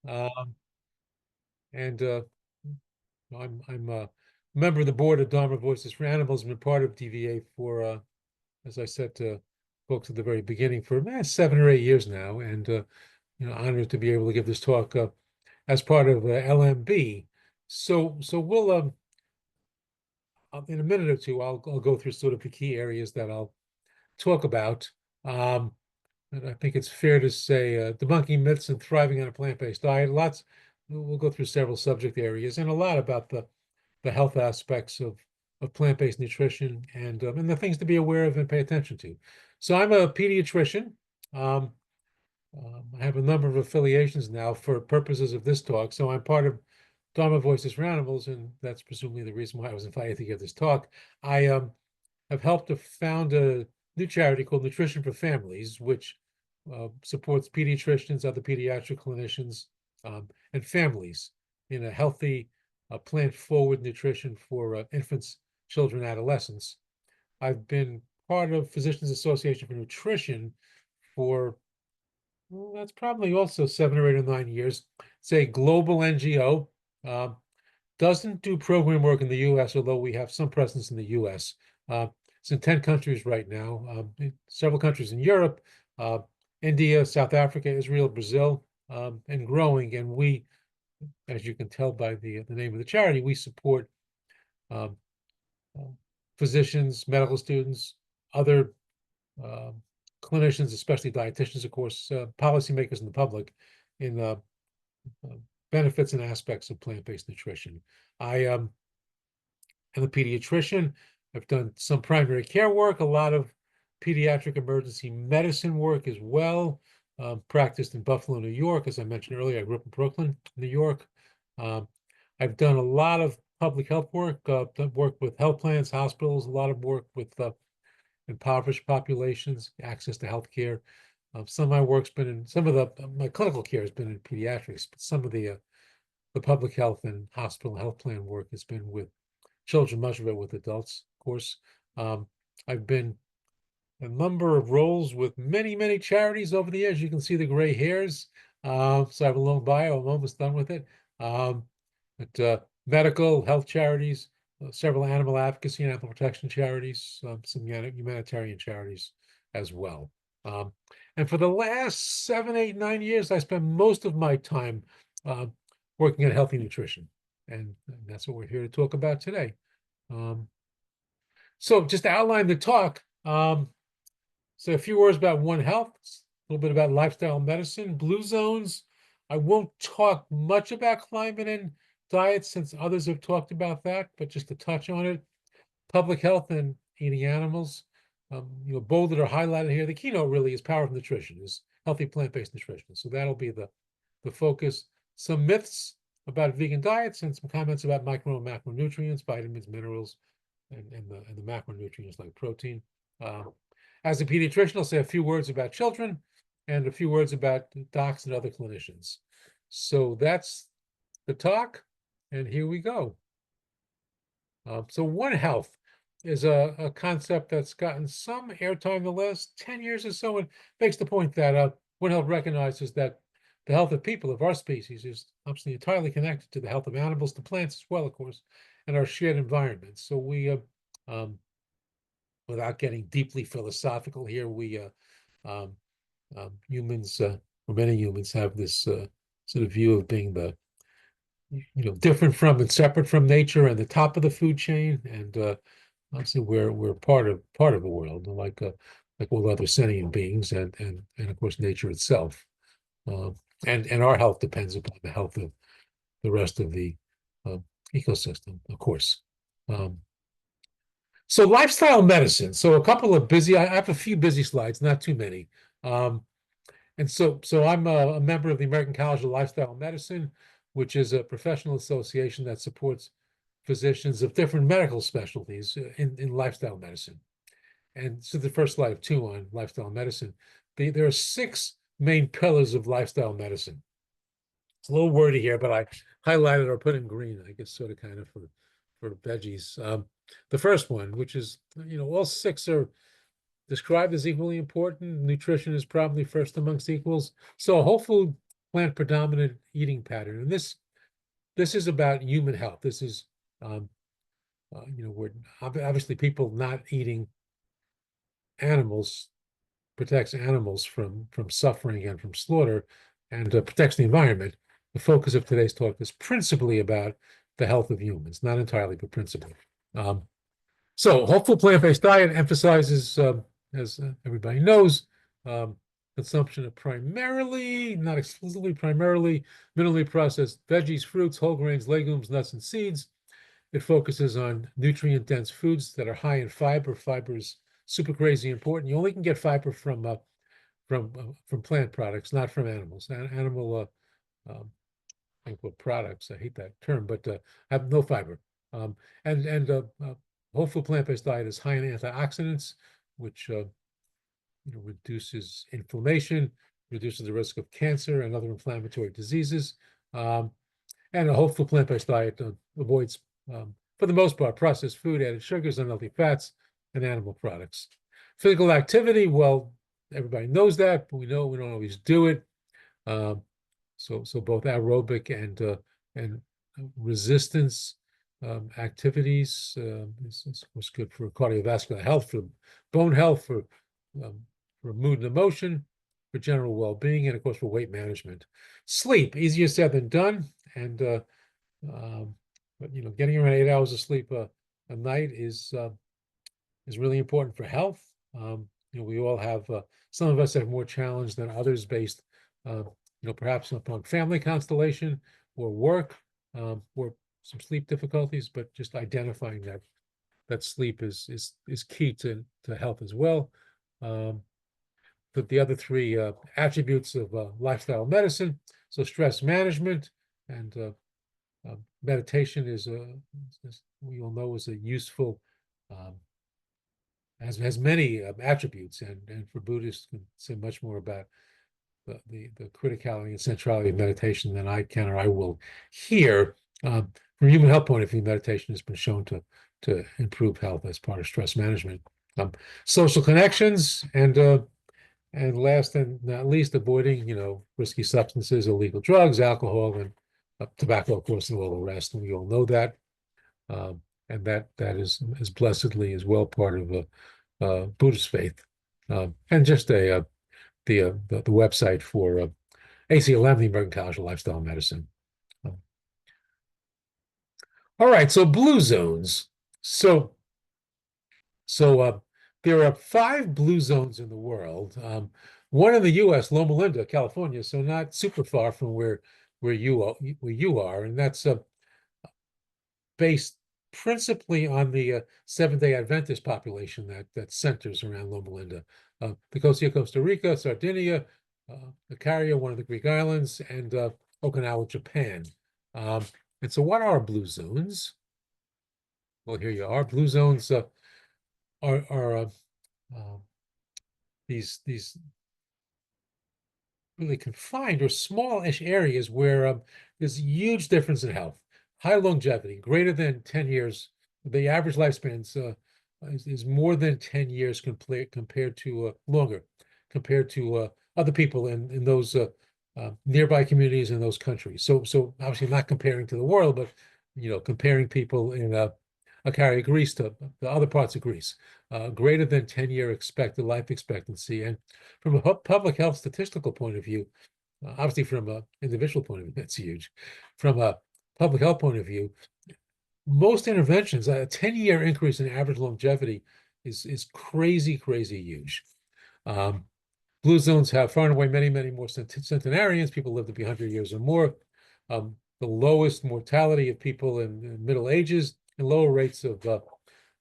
Um, and I'm a member of the board of Dharma Voices for Animals. I've been part of DVA for, as I said to folks at the very beginning, for 7 or 8 years now, and honored to be able to give this talk as part of LMB. So we'll in a minute or two, I'll go through sort of the key areas that I'll talk about. Um, and I think it's fair to say debunking myths and thriving on a plant-based diet. We'll go through several subject areas and a lot about the health aspects of plant-based nutrition and the things to be aware of and pay attention to. So I'm a pediatrician. Um, I have a number of affiliations now for purposes of this talk. So I'm part of Dharma Voices for Animals, and that's presumably the reason why I was invited to give this talk. I have helped to found a new charity called Nutrition for Families, which supports pediatricians, other pediatric clinicians, and families in a healthy, plant-forward nutrition for infants, children, adolescents. I've been part of Physicians Association for Nutrition for, well, that's probably also 7 or 8 or 9 years. It's a global NGO. Um, doesn't do program work in the US, although we have some presence in the US. It's in 10 countries right now, several countries in Europe, uh, India, South Africa, Israel, Brazil, and growing. And we, as you can tell by the name of the charity, we support um, uh, physicians, medical students, other uh, clinicians, especially dietitians, of course, policymakers and the public in uh, benefits and aspects of plant-based nutrition. I am a pediatrician. I've done some primary care work, a lot of pediatric emergency medicine work as well. Practiced in Buffalo, New York. As I mentioned earlier, I grew up in Brooklyn, New York. Um, I've done a lot of public health work, work with health plans, hospitals, a lot of work with impoverished populations, access to health care. Some of my work's been in some of my clinical care has been in pediatrics, but some of the public health and hospital health plan work has been with children, much of it with adults, of course. Um, I've been a number of roles with many, many charities over the years. You can see the gray hairs. So I have a long bio. I'm almost done with it. Um, but medical, health charities, several animal advocacy and animal protection charities, some humanitarian charities as well. Um, and for the last 7, 8, 9 years, I spent most of my time uh, working at healthy nutrition. And that's what we're here to talk about today. Um, so just to outline the talk, so a few words about One Health, a little bit about lifestyle medicine, blue zones. I won't talk much about climate and diet since others have talked about that, but just to touch on it, public health and eating animals. Bold that are highlighted here. The keynote really is power of nutrition, is healthy plant-based nutrition. So that'll be the focus. Some myths about vegan diets and some comments about micro and macronutrients, vitamins, minerals, and the macronutrients like protein. Uh, as a pediatrician, I'll say a few words about children and a few words about docs and other clinicians. So that's the talk, and here we go. So One Health is a concept that's gotten some airtime the last 10 years or so, and makes the point that One Health recognizes that the health of people of our species is obviously entirely connected to the health of animals, to plants as well, of course, and our shared environment. So we, um, without getting deeply philosophical here, we um, humans, or many humans, have this sort of view of being different from and separate from nature and the top of the food chain, and obviously we're part of the world, like all other sentient beings, and of course nature itself, uh, and our health depends upon the health of the rest of the uh, ecosystem, of course. Um, so lifestyle medicine. So I have a few busy slides, not too many. Um, and so I'm a member of the American College of Lifestyle Medicine, which is a professional association that supports physicians of different medical specialties in lifestyle medicine. And so the first slide of two on lifestyle medicine. There are six main pillars of lifestyle medicine. It's a little wordy here, but I highlighted or put in green, I guess, sort of kind of for veggies. The first one, which is, all six are described as equally important. Nutrition is probably first amongst equals. So a whole food plant predominant eating pattern. And this is about human health. This is, we're obviously people not eating animals protects animals from suffering and from slaughter, and protects the environment. The focus of today's talk is principally about the health of humans, not entirely, but principally. So, hopeful plant-based diet emphasizes, as everybody knows, consumption of primarily, not exclusively, primarily minimally processed veggies, fruits, whole grains, legumes, nuts, and seeds. It focuses on nutrient-dense foods that are high in fiber. Fiber is super crazy important. You only can get fiber from plant products, not from animals. Animal products. I hate that term, but have no fiber. And whole food plant-based diet is high in antioxidants, which reduces inflammation, reduces the risk of cancer and other inflammatory diseases. And a whole food plant-based diet avoids, for the most part, processed food, added sugars, unhealthy fats, and animal products. Physical activity, well, everybody knows that, but we know we don't always do it. So both aerobic and resistance activities is of course good for cardiovascular health, for bone health, for mood and emotion, for general well-being, and of course for weight management. Sleep, easier said than done, and but getting around 8 hours of sleep a night is really important for health. We all have, some of us have more challenge than others based, perhaps upon family constellation or work, or some sleep difficulties, but just identifying that sleep is key to health as well. But the other three attributes of lifestyle medicine, so stress management and meditation is as we all know, is a useful, has many attributes, and for Buddhists can say much more about the criticality and centrality of meditation than I can or I will here. From a human health point of view, meditation has been shown to improve health as part of stress management. Social connections, and last and not least, avoiding risky substances, illegal drugs, alcohol, and tobacco, of course, and all the rest. And we all know that. And that is blessedly as well part of Buddhist faith. And just the website for ACLM, the American College of Lifestyle Medicine. All right, so blue zones. So there are 5 blue zones in the world. One in the U.S., Loma Linda, California, so not super far from where you are, and that's based principally on the Seventh-day Adventist population that centers around Loma Linda. Nicosia, Costa Rica, Sardinia, Icaria, one of the Greek islands, and Okinawa, Japan. And so what are blue zones? Well, here you are. Blue zones are these really confined or smallish areas where there's a huge difference in health, high longevity, greater than 10 years. The average lifespan is more than 10 years compared to longer, compared to other people in those nearby communities in those countries. So obviously not comparing to the world, but comparing people in Icaria, Greece to the other parts of Greece. Greater than 10-year expected life expectancy. And from a public health statistical point of view, obviously from an individual point of view, that's huge. From a public health point of view, most interventions, a 10-year increase in average longevity is crazy, crazy huge. Blue zones have far and away many more centenarians. People live to be 100 years or more. The lowest mortality of people in middle ages, and lower rates of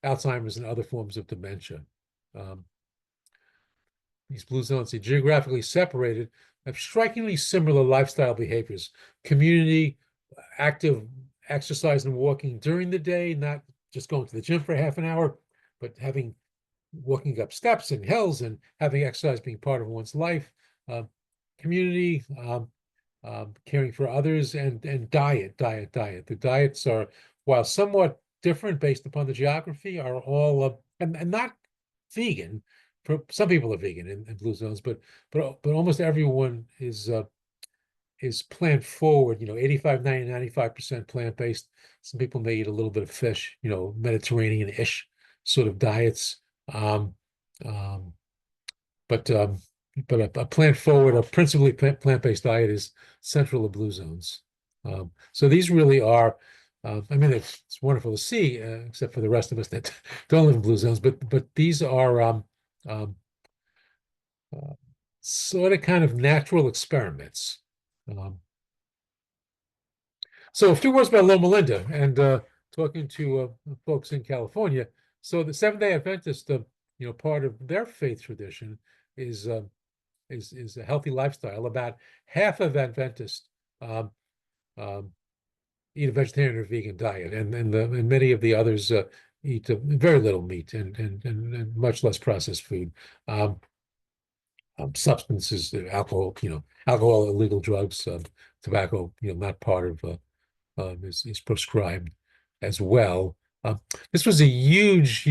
Alzheimer's and other forms of dementia. These blue zones are geographically separated, have strikingly similar lifestyle behaviors. Community, active exercise and walking during the day, not just going to the gym for half an hour, but walking up steps and hills and having exercise being part of one's life. Community, caring for others, and diet. The diets are, while somewhat different based upon the geography, are all and not vegan. For some people are vegan in blue zones, but almost everyone is is plant forward, 85, 90, 95% plant-based. Some people may eat a little bit of fish, Mediterranean-ish sort of diets. Um, um, but a plant forward, a principally plant-based diet is central to blue zones. So these really are, I mean, it's wonderful to see, except for the rest of us that don't live in blue zones. But these are um, uh, sort of kind of natural experiments. Um, so a few words about Loma Linda and talking to folks in California. So the Seventh-day Adventist, part of their faith tradition is is a healthy lifestyle. About half of Adventists um, um, eat a vegetarian or vegan diet, and many of the others eat very little meat and much less processed food. Um, Substances, alcohol, alcohol, illegal drugs, tobacco, not part of is prescribed as well. This was a huge,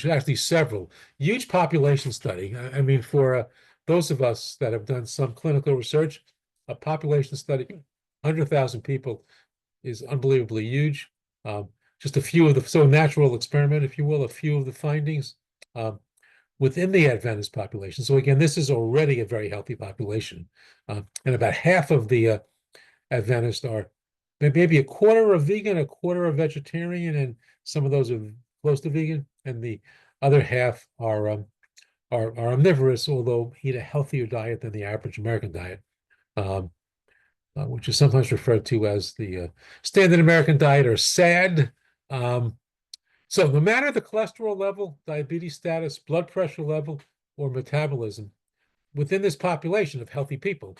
actually several huge population study. I mean, for those of us that have done some clinical research, a population study, 100,000 people is unbelievably huge. Um, just a few of so natural experiment, if you will, a few of the findings within the Adventist population. So again, this is already a very healthy population, and about half of the Adventists are maybe a quarter are vegan, a quarter are vegetarian, and some of those are close to vegan, and the other half are omnivorous, although eat a healthier diet than the average American diet, um, which is sometimes referred to as the standard American diet or SAD. So no matter the cholesterol level, diabetes status, blood pressure level, or metabolism, within this population of healthy people,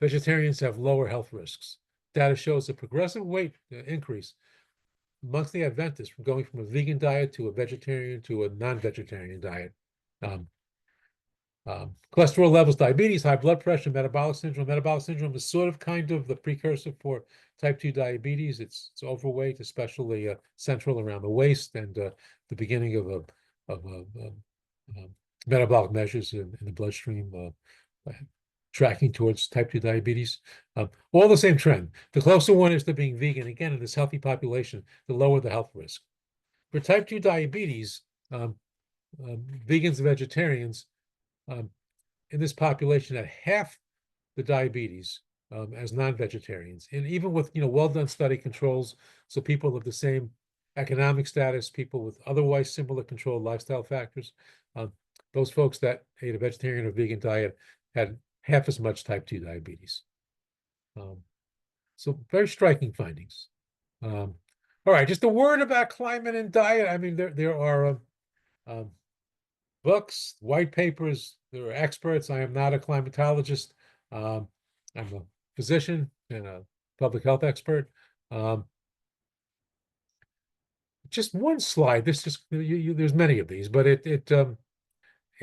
vegetarians have lower health risks. Data shows a progressive weight increase amongst the Adventists from going from a vegan diet to a vegetarian to a non-vegetarian diet. Um, Cholesterol levels, diabetes, high blood pressure, metabolic syndrome. Metabolic syndrome is sort of kind of the precursor for type 2 diabetes. It's overweight, especially central around the waist, and the beginning of metabolic measures in the bloodstream tracking towards type 2 diabetes. All the same trend. The closer one is to being vegan, again, in this healthy population, the lower the health risk. For type 2 diabetes, vegans and vegetarians um, in this population had half the diabetes as non-vegetarians. And even with, well-done study controls, so people of the same economic status, people with otherwise similar controlled lifestyle factors, those folks that ate a vegetarian or vegan diet had half as much type 2 diabetes. So very striking findings. All right, just a word about climate and diet. I mean, there are books, white papers, there are experts. I am not a climatologist. I'm a physician and a public health expert. Just one slide. This just there's many of these, but it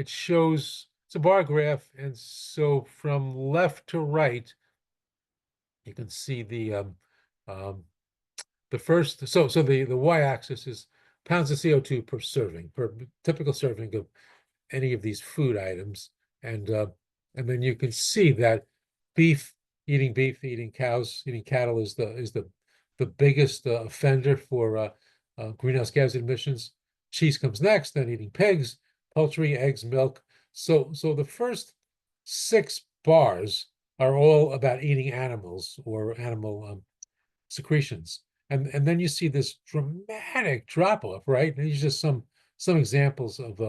shows it's a bar graph, and so from left to right, you can see the first. So the y-axis is pounds of CO2 per serving, per typical serving of any of these food items, and then you can see that beef, eating cows, eating cattle is the biggest offender for greenhouse gas emissions. Cheese comes next, then eating pigs, poultry, eggs, milk. So the first 6 bars are all about eating animals or animal secretions, and then you see this dramatic drop off, right? And these are just some examples of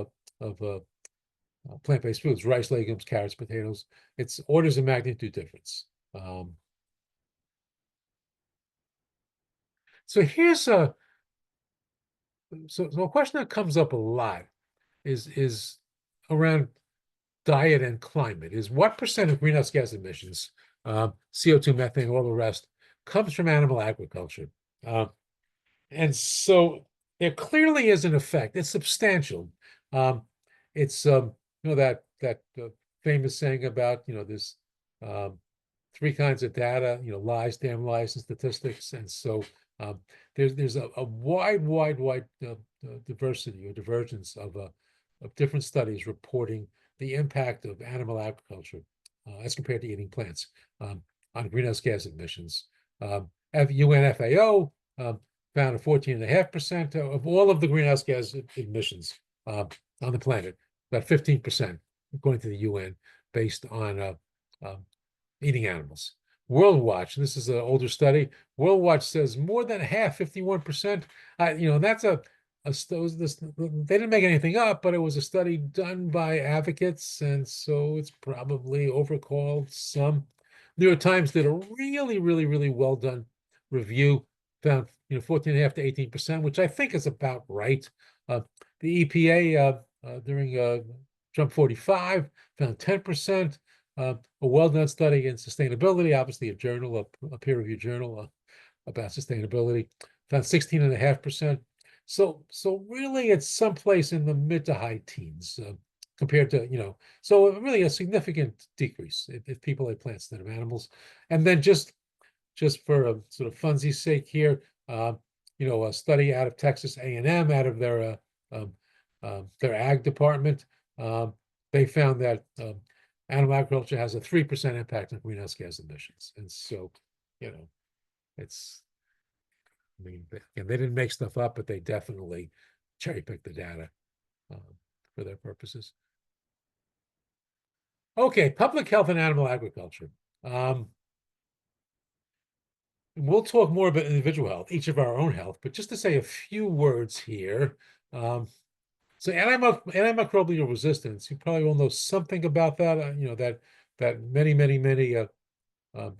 plant-based foods: rice, legumes, carrots, potatoes. It's orders of magnitude difference. Um, so here's so a question that comes up a lot is around diet and climate: is what percent of greenhouse gas emissions, CO2, methane, all the rest, comes from animal agriculture? And so there clearly is an effect. It's substantial. Um, it's that famous saying about there's um, 3 kinds of data, lies, damn lies, and statistics. And so there's a wide diversity or divergence of different studies reporting the impact of animal agriculture as compared to eating plants. on greenhouse gas emissions. UNFAO found 14.5% of all of the greenhouse gas emissions on the planet, about 15%, according to the UN, based on eating animals. World Watch, this is an older study. World Watch says more than half, 51%. That's they didn't make anything up, but it was a study done by advocates, and so it's probably overcalled some. New York Times did a really, really, really well done review, found 14.5 to 18%, which I think is about right. The EPA during Trump 45 found 10%. A well-done study in sustainability, obviously a peer-reviewed journal about sustainability, found 16.5%. So really it's someplace in the mid to high teens compared to, so really a significant decrease if people ate plants instead of animals. And then just for a sort of funsies sake here, a study out of Texas A&M, out of their ag department, they found that animal agriculture has a 3% impact on greenhouse gas emissions. And so, it's, I mean, they didn't make stuff up, but they definitely cherry picked the data for their purposes. Okay, public health and animal agriculture. We'll talk more about individual health, each of our own health, but just to say a few words here. So antimicrobial resistance, you probably all know something about that. That many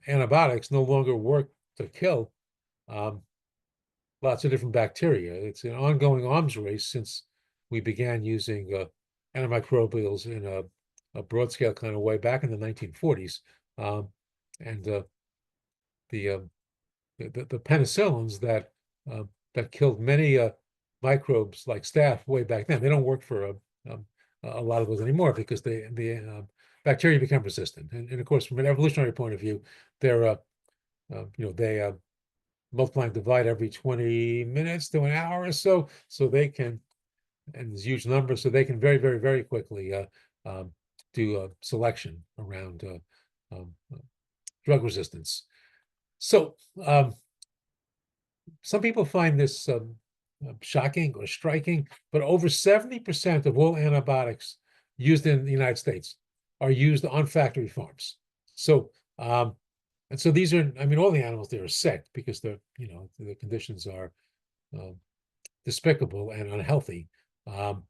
antibiotics no longer work to kill lots of different bacteria. It's an ongoing arms race since we began using antimicrobials in a broad scale kind of way back in the 1940s, and the penicillins that killed many microbes like staph way back then. They don't work for a lot of those anymore because the bacteria become resistant. And of course, from an evolutionary point of view, they multiply and divide every 20 minutes to an hour or so. So they can, and there's huge numbers, so they can very, very, very quickly do selection around drug resistance. So some people find this shocking or striking, but over 70% of all antibiotics used in the United States are used on factory farms. So, and so these are, I mean, all the animals there are sick because the conditions are despicable and unhealthy. But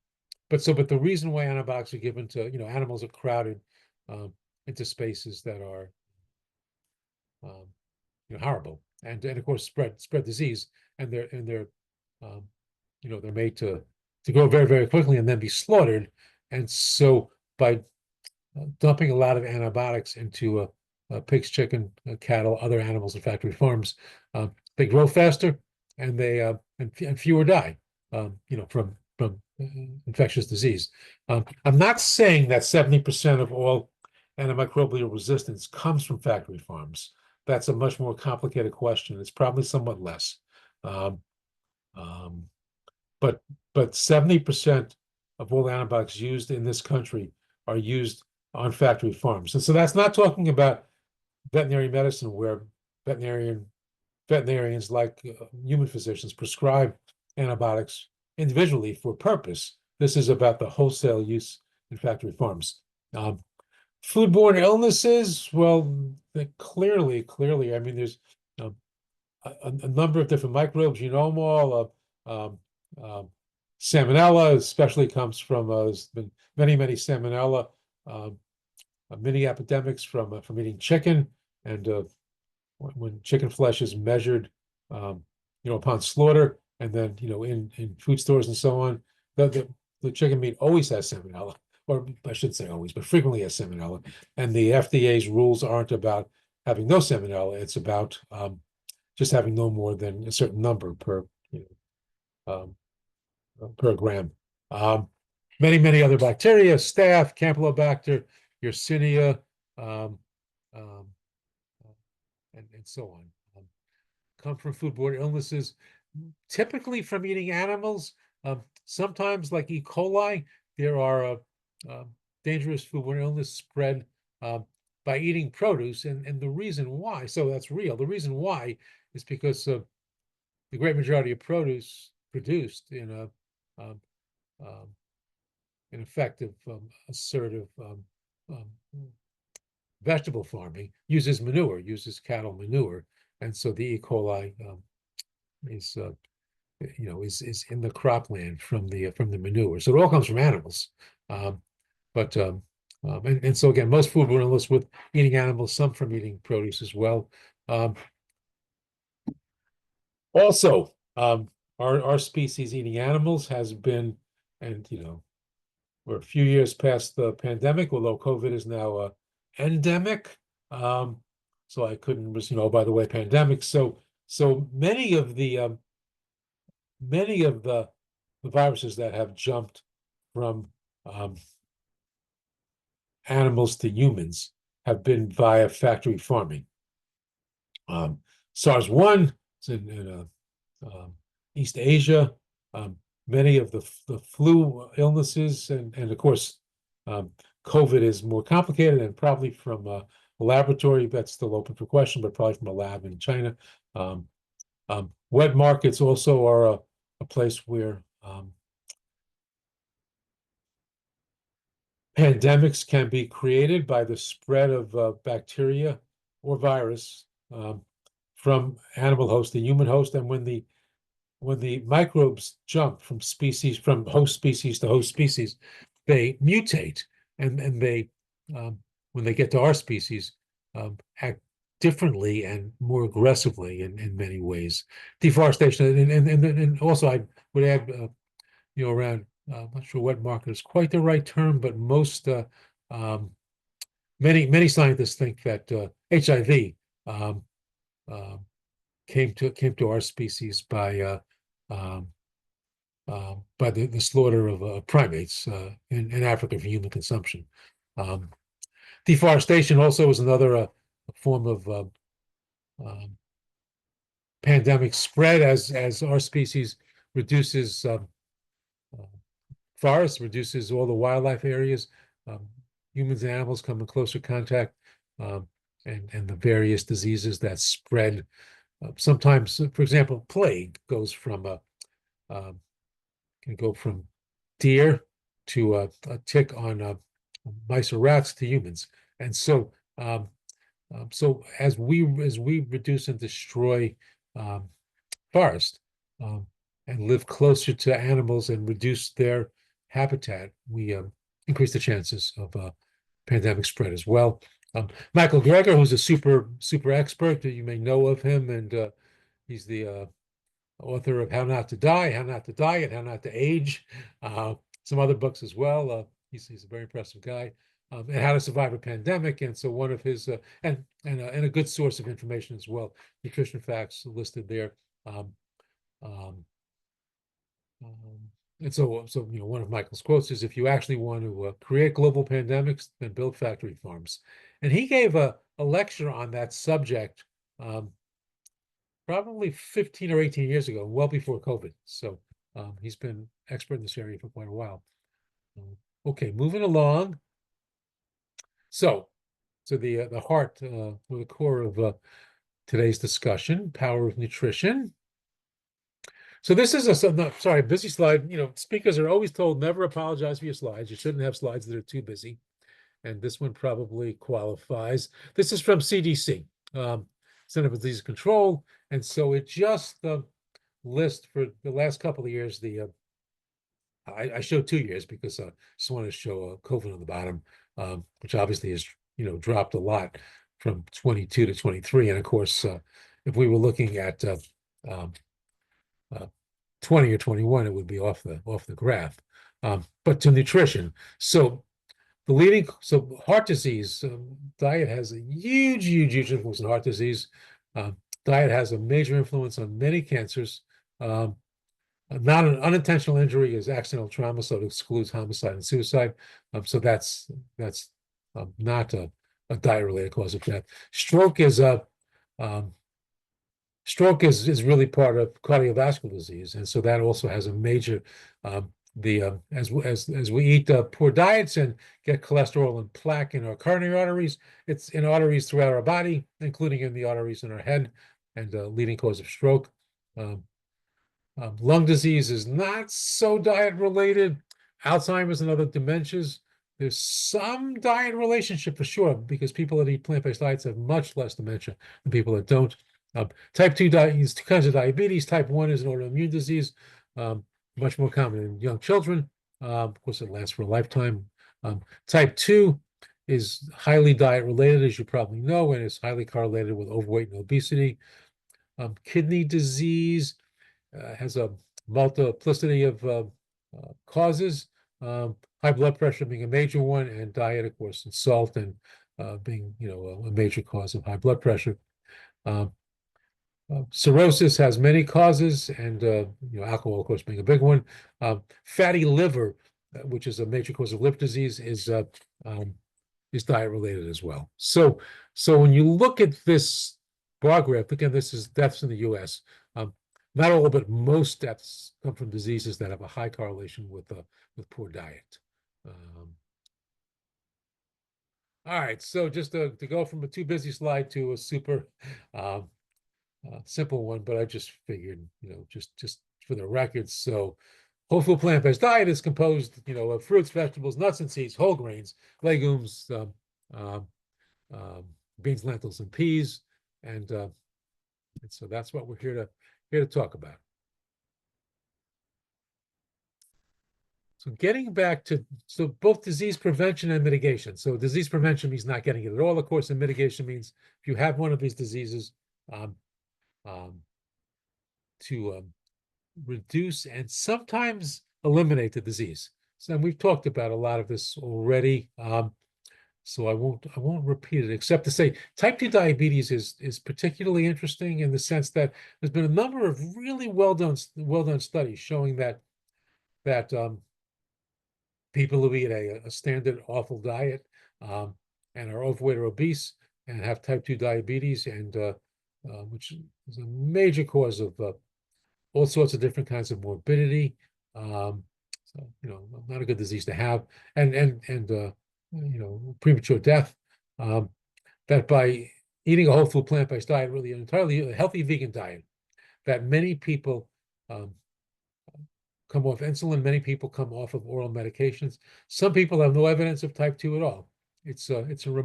the reason why antibiotics are given to, animals are crowded into spaces that are horrible, and of course spread disease, and they're made to grow very, very quickly and then be slaughtered. And so by dumping a lot of antibiotics into pigs, chicken, cattle, other animals in factory farms, they grow faster and they and fewer die, from infectious disease. I'm not saying that 70% of all antimicrobial resistance comes from factory farms. That's a much more complicated question. It's probably somewhat less. But 70% of all antibiotics used in this country are used on factory farms. And so that's not talking about veterinary medicine, where veterinarians, like human physicians, prescribe antibiotics individually for purpose. This is about the wholesale use in factory farms. Foodborne illnesses, well, clearly, I mean, there's a number of different microbes. You know them all. Salmonella especially comes from, there's been many salmonella mini epidemics from eating chicken, and when chicken flesh is measured, upon slaughter, and then in food stores and so on, the chicken meat always has salmonella, or I shouldn't say always, but frequently has salmonella. And the FDA's rules aren't about having no salmonella; it's about just having no more than a certain number per gram. Many other bacteria, staph, Campylobacter, Yersinia, and so on, come from foodborne illnesses, typically from eating animals. Sometimes, like E. coli, there are dangerous foodborne illness spread by eating produce, and the reason why, so that's real. The reason why is because the great majority of produce produced in um, um, an effective, assertive um, vegetable farming uses manure, uses cattle manure, and so the E. coli is is in the cropland from the manure. So it all comes from animals. Um, but and so again, most food journalists with eating animals, some from eating produce as well. Um, also, our species eating animals has been, and we're a few years past the pandemic, although COVID is now endemic. Um, so I couldn't, by the way, pandemic. So many of the viruses that have jumped from um, animals to humans have been via factory farming. SARS-1 is in East Asia. Um, Many of the flu illnesses, and of course, um, COVID is more complicated and probably from a laboratory that's still open for question, but probably from a lab in China. Um, Wet markets also are a place where pandemics can be created by the spread of bacteria or virus from animal host to human host. And when the microbes jump from host species to host species, they mutate, and they when they get to our species, act differently and more aggressively in many ways. Deforestation, and also I would add, around, I'm not sure what market is quite the right term, but um, many scientists think that HIV um, uh, came to our species by the slaughter of primates in Africa for human consumption. Um, Deforestation also is another form of um, pandemic spread as our species reduces uh, forests, reduces all the wildlife areas. Um, Humans and animals come in closer contact, um, and the various diseases that spread. Sometimes, for example, plague um, can go from deer to a tick on mice or rats to humans, and so as we reduce and destroy um, forest um, and live closer to animals and reduce their habitat, we increase the chances of pandemic spread as well. Michael Greger, who's a super expert, you may know of him, and he's the author of How Not to Die, How Not to Diet, How Not to Age, some other books as well. He's a very impressive guy. And How to Survive a Pandemic, and so one of his and a good source of information as well. Nutrition facts listed there. Um, um, um, and so one of Michael's quotes is, "If you actually want to create global pandemics, then build factory farms." And he gave a lecture on that subject probably 15 or 18 years ago, well before COVID. So he's been expert in this area for quite a while. Okay, moving along. So the heart or the core of today's discussion, power of nutrition. So this is a busy slide. Speakers are always told never apologize for your slides. You shouldn't have slides that are too busy. And this one probably qualifies. This is from CDC, Center for Disease Control. And so it just lists for the last couple of years, I showed 2 years because I just wanted to show COVID on the bottom, which obviously has, dropped a lot from 22 to 23. And of course, if we were looking at um, uh, 20 or 21, it would be off the graph. But to nutrition, so heart disease, diet has a huge influence on heart disease. Diet has a major influence on many cancers. Not an unintentional injury is accidental trauma, so it excludes homicide and suicide. So that's not a diet-related cause of death. Um, Stroke is really part of cardiovascular disease, and so that also has a major as we eat poor diets and get cholesterol and plaque in our coronary arteries, it's in arteries throughout our body, including in the arteries in our head, and leading cause of stroke. Um, Lung disease is not so diet related. Alzheimer's and other dementias, there's some diet relationship for sure, because people that eat plant-based diets have much less dementia than people that don't. Type 2 diabetes, two kinds of diabetes. Type 1 is an autoimmune disease, um, much more common in young children. Of course, it lasts for a lifetime. Type 2 is highly diet related, as you probably know, and is highly correlated with overweight and obesity. Kidney disease has a multiplicity of causes, high blood pressure being a major one, and diet, of course, and salt and being, a major cause of high blood pressure. Um, Cirrhosis has many causes, and alcohol, of course, being a big one. Fatty liver, which is a major cause of liver disease, um, is diet related as well. So when you look at this bar graph, again, this is deaths in the U.S. Not all, but most deaths come from diseases that have a high correlation with poor diet. All right, so just to go from a too busy slide to a super simple one, but I just figured, just for the record. So whole food plant-based diet is composed, of fruits, vegetables, nuts and seeds, whole grains, legumes, um, beans, lentils, and peas, and so that's what we're here to talk about. So getting back to both disease prevention and mitigation. So disease prevention means not getting it at all, of course, and mitigation means if you have one of these diseases, um, to reduce and sometimes eliminate the disease. So we've talked about a lot of this already. So I won't repeat it, except to say type 2 diabetes is particularly interesting in the sense that there's been a number of really well done studies showing that people who eat a standard awful diet and are overweight or obese and have type 2 diabetes, and which is a major cause of all sorts of different kinds of morbidity. So, not a good disease to have, and premature death. That by eating a whole food plant-based diet, really an entirely healthy vegan diet, that many people come off insulin, many people come off of oral medications. Some people have no evidence of type 2 at all. And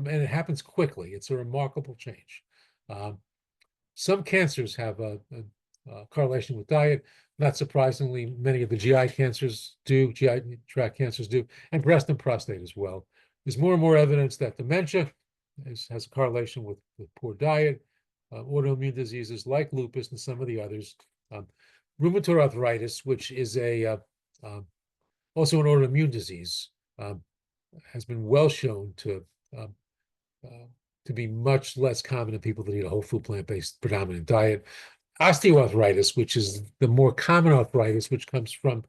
it happens quickly. It's a remarkable change. Some cancers have a correlation with diet. Not surprisingly, many of the GI cancers do, GI tract cancers do, and breast and prostate as well. There's more and more evidence that dementia has a correlation with poor diet, autoimmune diseases like lupus and some of the others. Rheumatoid arthritis, which is also an autoimmune disease, has been well shown to be much less common in people that eat a whole food plant-based predominant diet. Osteoarthritis, which is the more common arthritis, which comes from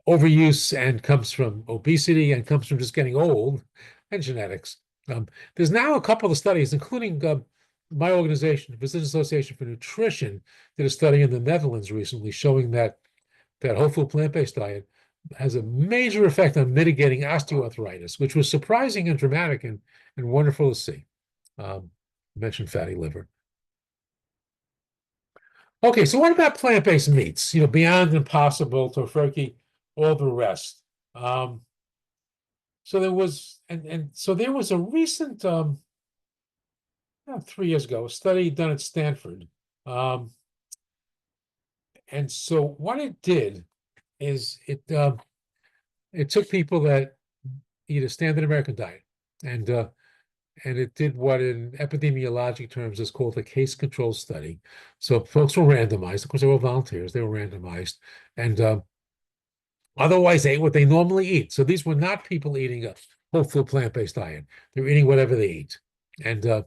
overuse and comes from obesity and comes from just getting old and genetics. There's now a couple of studies, including my organization, the Physician Association for Nutrition, did a study in the Netherlands recently showing that whole food plant-based diet has a major effect on mitigating osteoarthritis, which was surprising and dramatic and wonderful to see. I mentioned fatty liver. Okay, so what about plant-based meats? Beyond Impossible, Tofurkey, all the rest. So there was, so there was a recent, 3 years ago, a study done at Stanford. And so what it did is it took people that eat a standard American diet, and it did what in epidemiologic terms is called a case control study. So folks were randomized. Of course, they were volunteers. They were randomized, and otherwise ate what they normally eat. So these were not people eating a whole food plant-based diet. They were eating whatever they eat. And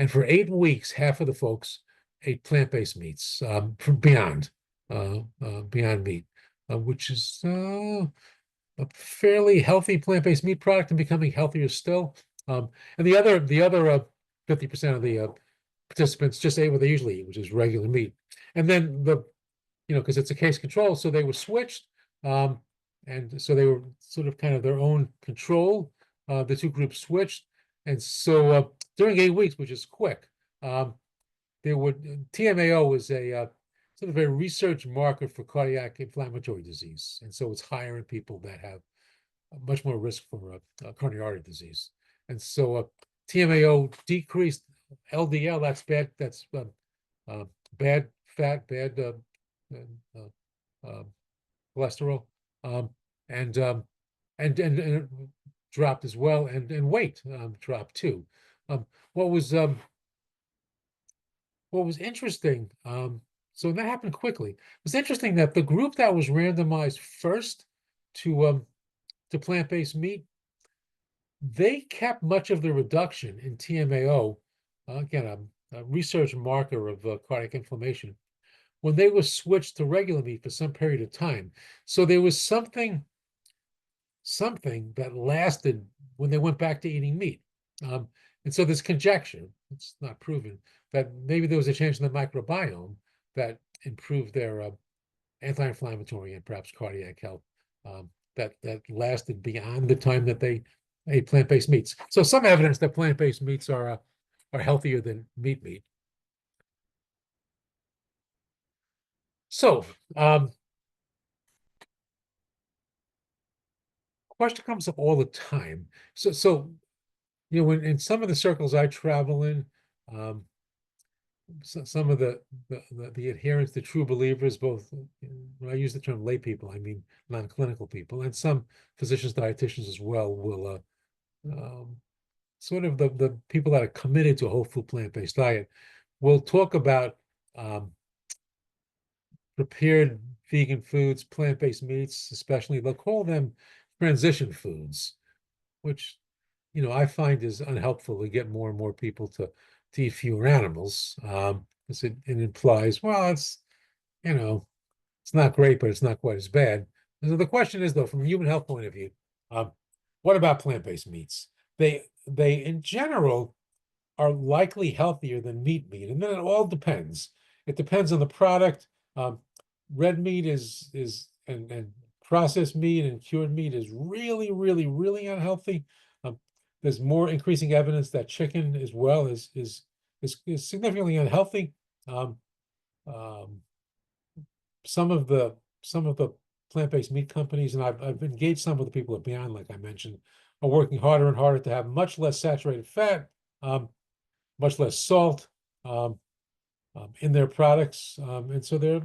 for 8 weeks, half of the folks ate plant-based meats from Beyond Meat, which is a fairly healthy plant-based meat product and becoming healthier still. And the other 50% of the participants just ate what they usually eat, which is regular meat. And then because it's a case control, so they were switched. and so they were sort of kind of their own control. The two groups switched, and so during 8 weeks, which is quick, there would TMAO is a sort of a research marker for cardiac inflammatory disease, and so it's higher in people that have much more risk for coronary artery disease. And so TMAO decreased LDL. That's bad. That's bad fat, bad uh, cholesterol, um, and, um, and it dropped as well, and weight dropped too. Um, what was um, what was interesting, so that happened quickly. It was interesting that the group that was randomized first to plant-based meat, they kept much of the reduction in TMAO, again, a research marker of cardiac inflammation, when they were switched to regular meat for some period of time. So there was something that lasted when they went back to eating meat. And so there's conjecture, it's not proven, that maybe there was a change in the microbiome that improved their anti-inflammatory and perhaps cardiac health, that lasted beyond the time that they ate plant-based meats. So some evidence that plant-based meats are healthier than meat. So question comes up all the time. So when in some of the circles I travel in, some of the adherents, the true believers, both when I use the term lay people, I mean non-clinical people, and some physicians, dietitians as well, will sort of the people that are committed to a whole food plant-based diet will talk about prepared vegan foods, plant-based meats, especially. They'll call them transition foods, which I find is unhelpful to get more and more people to eat fewer animals, because it implies, well, you know, it's not great, but it's not quite as bad. So the question is, though, from a human health point of view, what about plant-based meats? They in general are likely healthier than meat, and then it all depends. It depends on the product. Red meat and processed meat and cured meat is really, really, really unhealthy. There's more increasing evidence that chicken as well is significantly unhealthy. Um, um, some of the plant-based meat companies, and I've engaged some of the people at Beyond, like I mentioned, are working harder and harder to have much less saturated fat, much less salt in their products, and so they're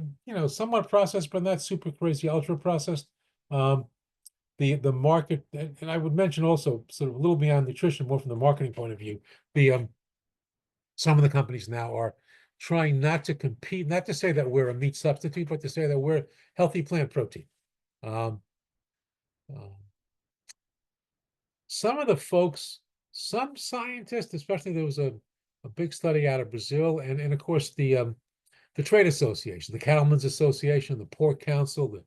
somewhat processed, but not super crazy ultra processed. The market, and I would mention also sort of a little beyond nutrition, more from the marketing point of view, the some of the companies now are trying not to compete, not to say that we're a meat substitute, but to say that we're healthy plant protein. Um, uh, some of the folks, some scientists, especially there was a big study out of Brazil, and of course the trade association, the Cattlemen's Association, the Pork Council,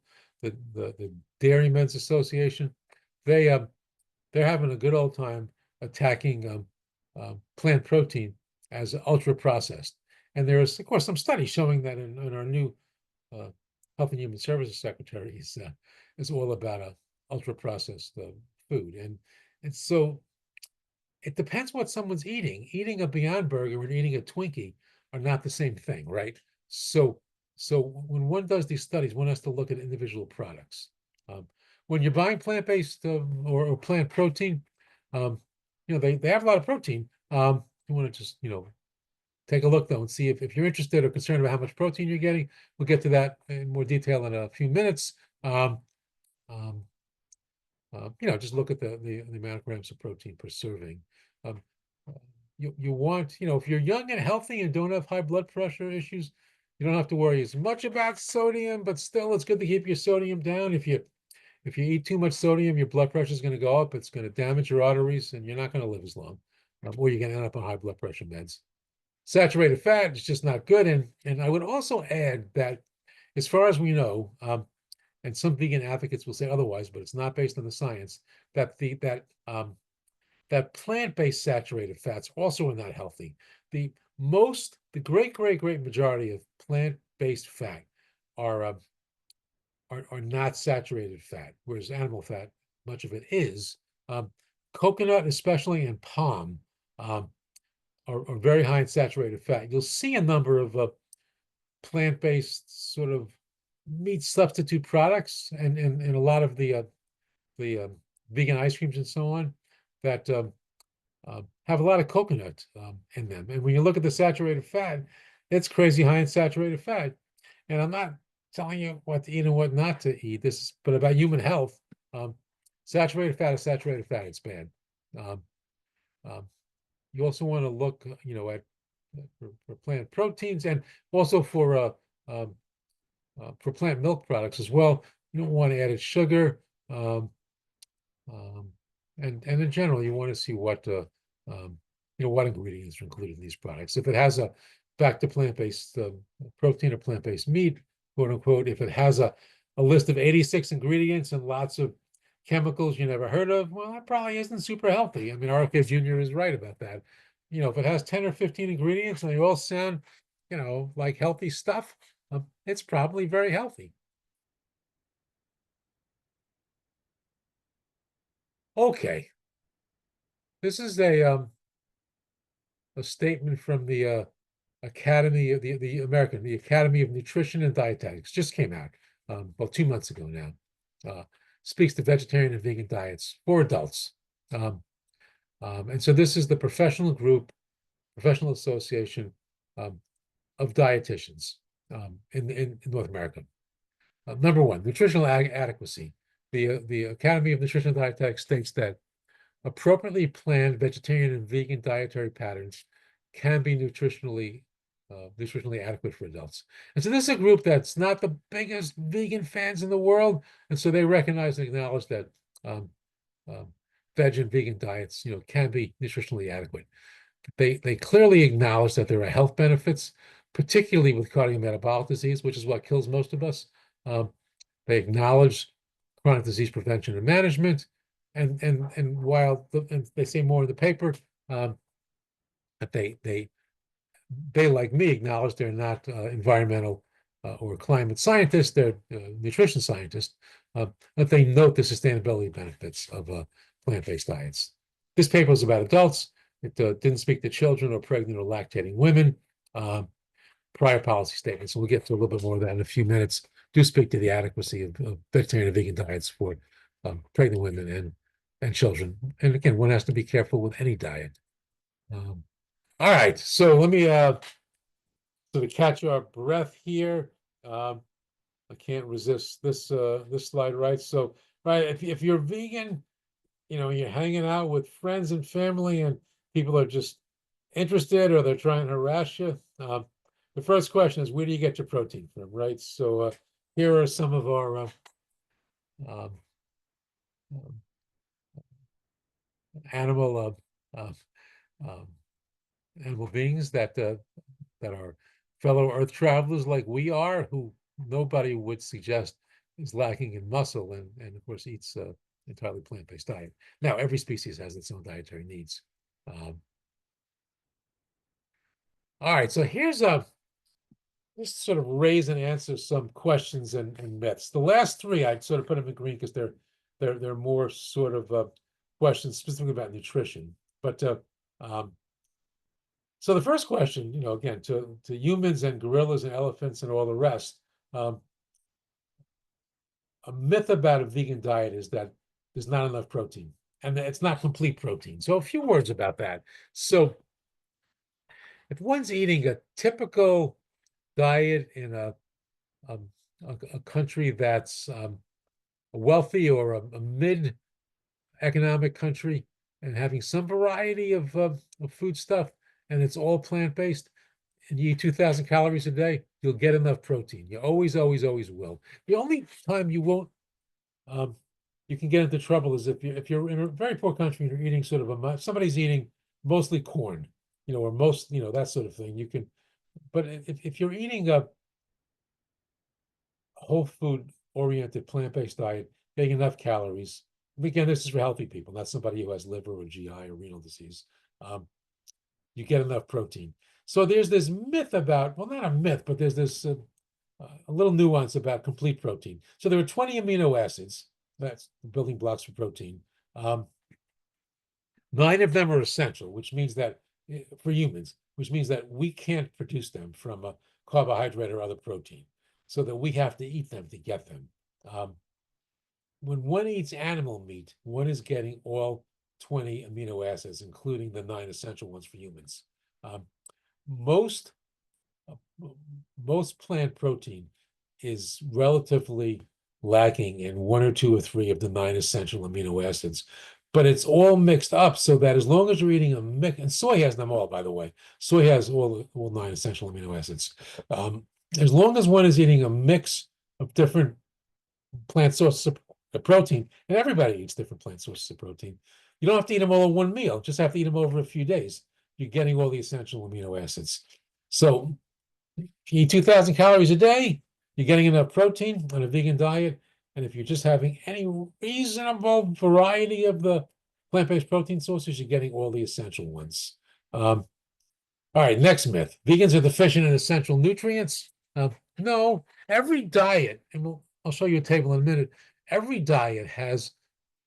the Dairymen's Association, they're having a good old time attacking plant protein as ultra processed. And there's of course some studies showing that in our new Health and Human Services Secretary is all about ultra processed food, and so it depends what someone's eating. Eating a Beyond Burger and eating a Twinkie are not the same thing, right? So when one does these studies, one has to look at individual products. When you're buying plant-based or plant protein, they have a lot of protein. You want to just take a look though and see if you're interested or concerned about how much protein you're getting. We'll get to that in more detail in a few minutes. Um, just look at the amount of grams of protein per serving. Um, you want, if you're young and healthy and don't have high blood pressure issues, you don't have to worry as much about sodium, but still it's good to keep your sodium down. If you eat too much sodium, your blood pressure is going to go up. It's going to damage your arteries, and you're not going to live as long, or you're going to end up on high blood pressure meds. Saturated fat is just not good. And I would also add that, as far as we know, and some vegan advocates will say otherwise, but it's not based on the science, that that plant-based saturated fats also are not healthy. The great majority of plant-based fat are are not saturated fat, whereas animal fat, much of it is. Um, Coconut, especially, and palm um, are very high in saturated fat. You'll see a number of plant-based sort of meat substitute products and a lot of the vegan ice creams and so on that have a lot of coconut in them. And when you look at the saturated fat, it's crazy high in saturated fat. And I'm not telling you what to eat and what not to eat. This is but about human health. Um, Saturated fat is saturated fat. It's bad. Um, um, you also want to look, at for plant proteins and also um, for plant milk products as well. You don't want added sugar. Um, um, and in general, you want to see um, what ingredients are included in these products. If it has a back to plant-based protein or plant-based meat, quote unquote, if it has a list of 86 ingredients and lots of chemicals you never heard of, well, that probably isn't super healthy. I mean, RFK Jr. is right about that. If it has 10 or 15 ingredients and they all sound, like healthy stuff, it's probably very healthy. Okay, this is a statement from the Academy of the Academy of Nutrition and Dietetics, just came out about 2 months ago now. Uh, Speaks to vegetarian and vegan diets for adults. Um, and so this is the professional association um, of dietitians in North America. Number one, nutritional adequacy. The Academy of Nutrition and Dietetics states that appropriately planned vegetarian and vegan dietary patterns can be nutritionally adequate for adults. And so this is a group that's not the biggest vegan fans in the world, and so they recognize and acknowledge that um, um, veg and vegan diets, can be nutritionally adequate. They clearly acknowledge that there are health benefits, particularly with cardiometabolic disease, which is what kills most of us. Um, they acknowledge chronic disease prevention and management, and while and they say more in the paper, that they like me acknowledge they're not environmental or climate scientists, they're nutrition scientists, but they note the sustainability benefits of plant-based diets. This paper is about adults. It didn't speak to children or pregnant or lactating women. Prior policy statements, and we'll get to a little bit more of that in a few minutes, do speak to the adequacy of vegetarian and vegan diets for pregnant women and children. And again, one has to be careful with any diet. All right, so let me sort of catch our breath here. I can't resist this slide, right? So, right, if you're vegan, you're hanging out with friends and family, and people are just interested or they're trying to harass you. The first question is, where do you get your protein from, right? So here are some of our um, animal uh, um, animal beings that are fellow Earth travelers like we are, who nobody would suggest is lacking in muscle, and of course eats entirely plant-based diet. Now, every species has its own dietary needs. All right, so here's a just sort of raise and answer some questions and myths. The last three I'd sort of put them in green because they're more sort of questions specifically about nutrition. But so the first question, again, to humans and gorillas and elephants and all the rest, um, a myth about a vegan diet is that there's not enough protein and that it's not complete protein. So a few words about that. So if one's eating a typical diet in a, a country that's wealthy or a mid economic country and having some variety of food stuff, and it's all plant-based, and you eat 2,000 calories a day, you'll get enough protein. You always, always, always will. The only time you won't, you can get into trouble is if you're in a very poor country and you're eating sort of somebody's eating mostly corn, or most, that sort of thing. You can, but if you're eating a whole food oriented plant-based diet, getting enough calories. Again, this is for healthy people, not somebody who has liver or GI or renal disease. You get enough protein. So there's this myth about, well, not a myth, but there's this a little nuance about complete protein. So there are 20 amino acids. That's the building blocks for protein. 9 of them are essential, which means that for humans, which means that we can't produce them from a carbohydrate or other protein, so that we have to eat them to get them. When one eats animal meat, one is getting all 20 amino acids, including the 9 essential ones for humans. Um, most most plant protein is relatively lacking in 1 or 2 or 3 of the 9 essential amino acids, but it's all mixed up so that as long as you're eating a mix, and soy has them all, by the way, soy has all 9 essential amino acids. As long as one is eating a mix of different plant sources of protein, and everybody eats different plant sources of protein, you don't have to eat them all in one meal, just have to eat them over a few days. You're getting all the essential amino acids. So if you eat 2,000 calories a day, you're getting enough protein on a vegan diet. And if you're just having any reasonable variety of the plant-based protein sources, you're getting all the essential ones. All right, next myth. Vegans are deficient in essential nutrients. No, every diet, and I'll show you a table in a minute, every diet has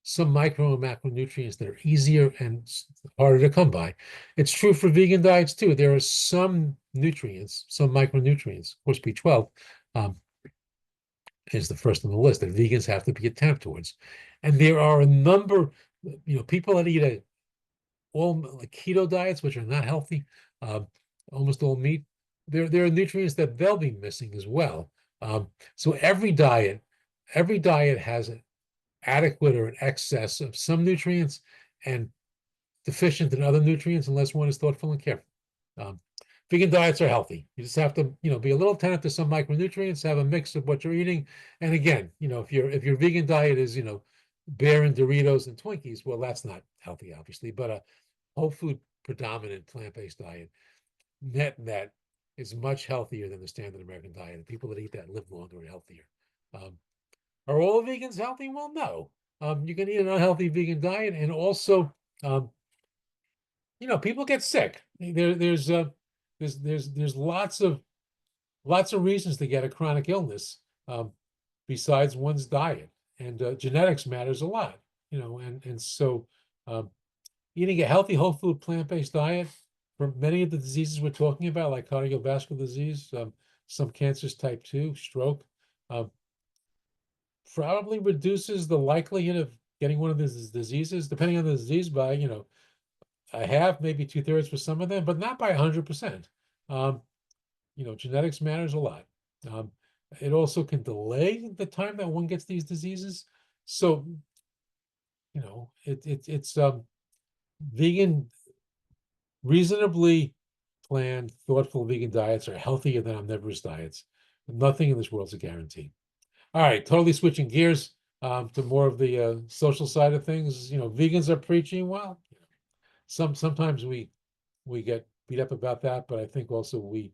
some micro and macronutrients that are easier and harder to come by. It's true for vegan diets too. There are some nutrients, some micronutrients. Of course, B12 is the first on the list that vegans have to be attempt towards. And there are a number, people that eat all like keto diets, which are not healthy, almost all meat. There are nutrients that they'll be missing as well. So every diet has adequate or an excess of some nutrients and deficient in other nutrients unless one is thoughtful and careful. Vegan diets are healthy. You just have to, be a little attentive to some micronutrients, have a mix of what you're eating. And again, if your vegan diet is, beer and Doritos and Twinkies, well, that's not healthy, obviously, but a whole food predominant plant-based diet, net is much healthier than the standard American diet. And people that eat that live longer and healthier. Are all vegans healthy? Well, no. You can eat an unhealthy vegan diet, and also, people get sick. There's lots of reasons to get a chronic illness besides one's diet, and genetics matters a lot. And so eating a healthy, whole food, plant-based diet for many of the diseases we're talking about, like cardiovascular disease, some cancers, type 2, stroke, probably reduces the likelihood of getting one of these diseases, depending on the disease, by, a half, maybe 2/3 for some of them, but not by 100%. Genetics matters a lot. It also can delay the time that one gets these diseases. So, it's vegan, reasonably planned, thoughtful vegan diets are healthier than omnivorous diets. Nothing in this world's a guarantee. All right, totally switching gears to more of the social side of things. Vegans are preaching. Well, sometimes we get beat up about that, but I think also we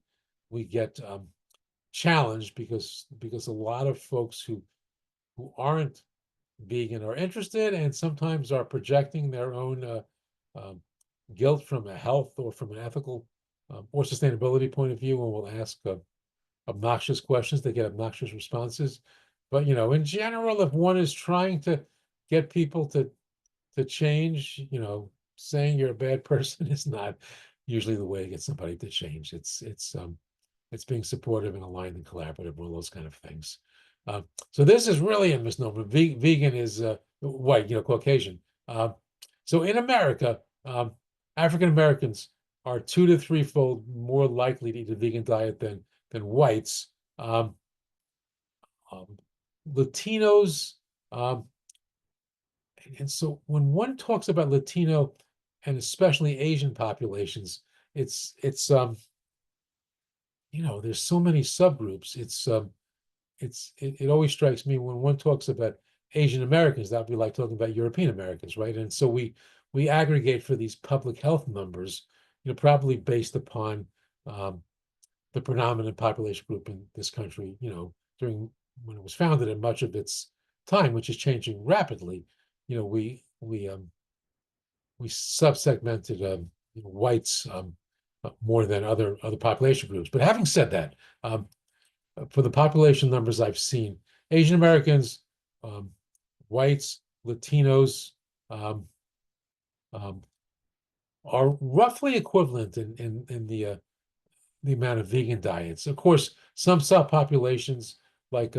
get challenged because a lot of folks who aren't vegan are interested, and sometimes are projecting their own um, guilt from a health or from an ethical or sustainability point of view, and will ask obnoxious questions. They get obnoxious responses. But in general, if one is trying to get people to change, saying you're a bad person is not usually the way to get somebody to change. It's being supportive and aligned and collaborative, all those kind of things. So this is really a misnomer. Vegan is white, Caucasian. So in America, African Americans are 2 to 3-fold more likely to eat a vegan diet than whites. Latinos, and so when one talks about Latino and especially Asian populations, it's there's so many subgroups. It always strikes me when one talks about Asian Americans, that'd be like talking about European Americans, right? And so we aggregate for these public health numbers, probably based upon the predominant population group in this country, during when it was founded and much of its time, which is changing rapidly. We subsegmented whites more than other population groups. But having said that, for the population numbers I've seen, Asian Americans, um, whites, Latinos, um, um, are roughly equivalent in the amount of vegan diets. Of course, some subpopulations like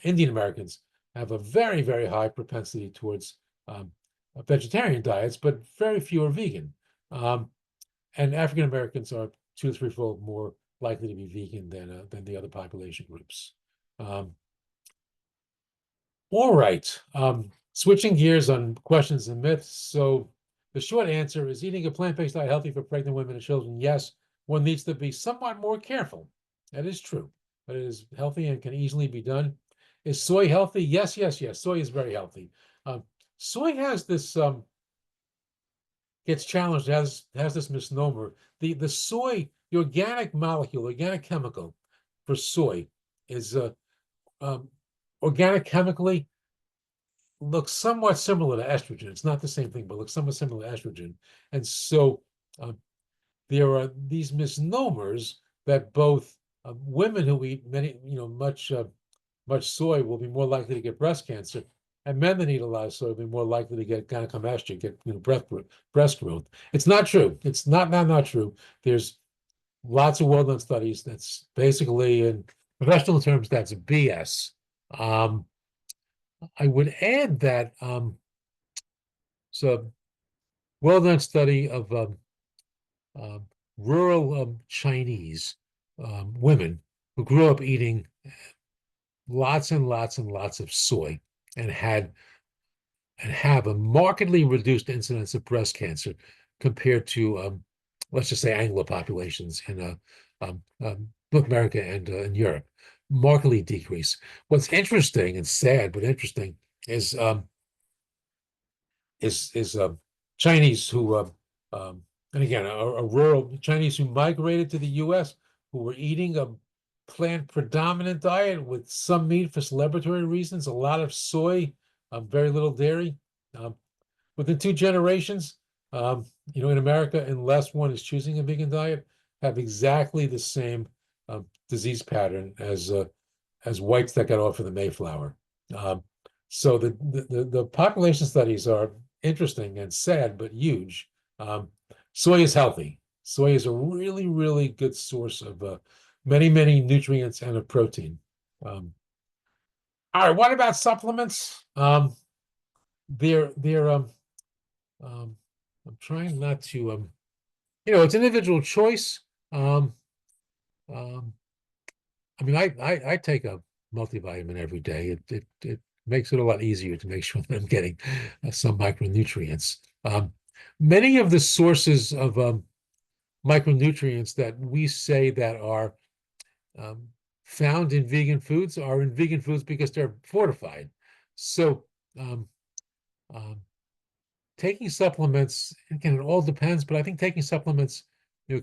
Indian Americans have a very, very high propensity towards um, vegetarian diets, but very few are vegan. Um, and African Americans are 2 to 3-fold more likely to be vegan than the other population groups. Um, all right. Switching gears on questions and myths. So the short answer is eating a plant-based diet healthy for pregnant women and children. Yes, one needs to be somewhat more careful. That is true, but it is healthy and can easily be done. Is soy healthy? Yes, yes, yes. Soy is very healthy. Um, Soy has this gets challenged, has this misnomer. The soy, the organic molecule, organic chemical for soy is um, organic chemically looks somewhat similar to estrogen. It's not the same thing, but looks somewhat similar to estrogen. And so there are these misnomers that both women who eat much soy will be more likely to get breast cancer, and men that eat a lot of soy will be more likely to get gynecomastia, get breast growth. It's not true. It's not true. There's lots of well-done studies that's basically, in professional terms, that's BS. Um, I would add that it's a well-done study of um, rural Chinese women who grew up eating lots and lots and lots of soy and have a markedly reduced incidence of breast cancer compared to, let's just say, Anglo populations in North America and in Europe, markedly decrease. What's interesting and sad, but interesting, is Chinese who, and again, a rural Chinese who migrated to the U.S., who were eating a plant predominant diet with some meat for celebratory reasons, a lot of soy, very little dairy. Um, Within 2 generations, in America, unless one is choosing a vegan diet, have exactly the same disease pattern as whites that got off of the Mayflower. Um, so the population studies are interesting and sad, but huge. Soy is healthy. Soy is a really, really good source of many, many nutrients and of protein. All right, what about supplements? They're um, I'm trying not to it's an individual choice. Um, um, I mean, I take a multivitamin every day. It makes it a lot easier to make sure that I'm getting some micronutrients. Many of the sources of micronutrients that we say that are um, found in vegan foods are in vegan foods because they're fortified. So um, um, taking supplements, again, it all depends, but I think taking supplements,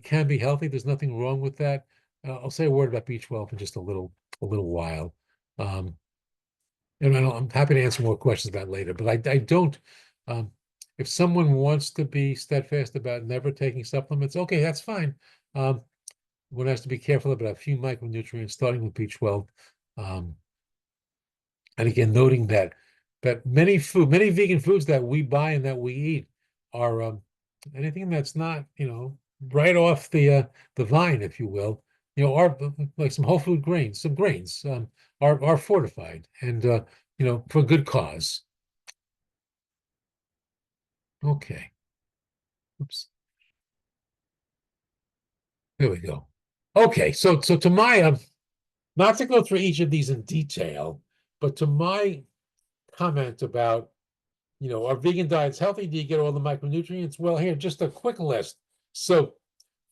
can be healthy. There's nothing wrong with that. I'll say a word about B12 in just a little while. Um, and I'm happy to answer more questions about it later, but I don't, um, if someone wants to be steadfast about never taking supplements, okay, that's fine. One has to be careful about a few micronutrients, starting with B12. Um, and again, noting that many vegan foods that we buy and that we eat are anything that's not, right off the vine, if you will, are like some whole food grains, some grains are fortified and for good cause. Okay. Oops. There we go. Okay, so to my not to go through each of these in detail, but to my comment about are vegan diets healthy? Do you get all the micronutrients? Well, here, just a quick list. So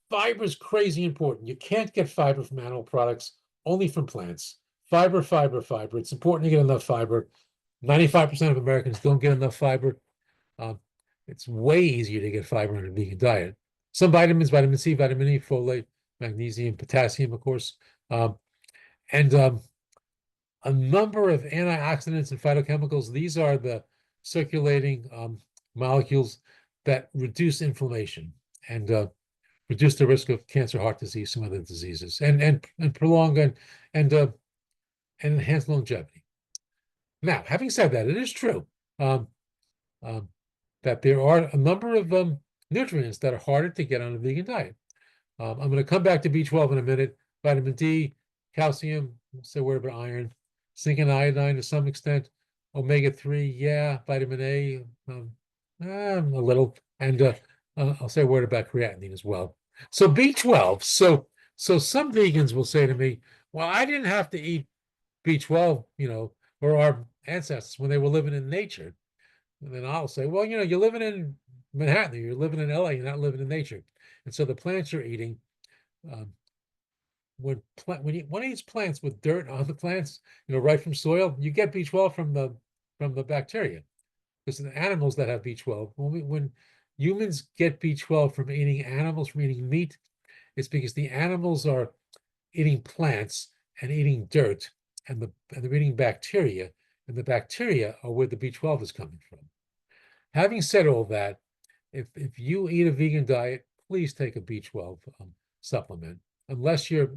fiber is crazy important. You can't get fiber from animal products, only from plants. Fiber, fiber, fiber. It's important to get enough fiber. 95% of Americans don't get enough fiber. Um, it's way easier to get fiber in a vegan diet. Some vitamins, vitamin C, vitamin E, folate, magnesium, potassium, of course, and a number of antioxidants and phytochemicals. These are the circulating molecules that reduce inflammation. And reduce the risk of cancer, heart disease, some other diseases, and prolong and enhance longevity. Now, having said that, it is true um, um, that there are a number of nutrients that are harder to get on a vegan diet. I'm going to come back to B12 in a minute. Vitamin D, calcium, say a word about iron, zinc and iodine to some extent, omega-3, yeah, vitamin A, a little, and I'll say a word about creatinine as well. So B12. So some vegans will say to me, "Well, I didn't have to eat B12, or our ancestors when they were living in nature." And then I'll say, "Well, you're living in Manhattan, you're living in LA, you're not living in nature." And so the plants you're eating, um, when you one eats plants with dirt on the plants, right from soil, you get B12 from the bacteria. Because the animals that have B12, when humans get B12 from eating animals, from eating meat, it's because the animals are eating plants and eating dirt, and they're eating bacteria, and the bacteria are where the B12 is coming from. Having said all that, if you eat a vegan diet, please take a B12 supplement. Unless you're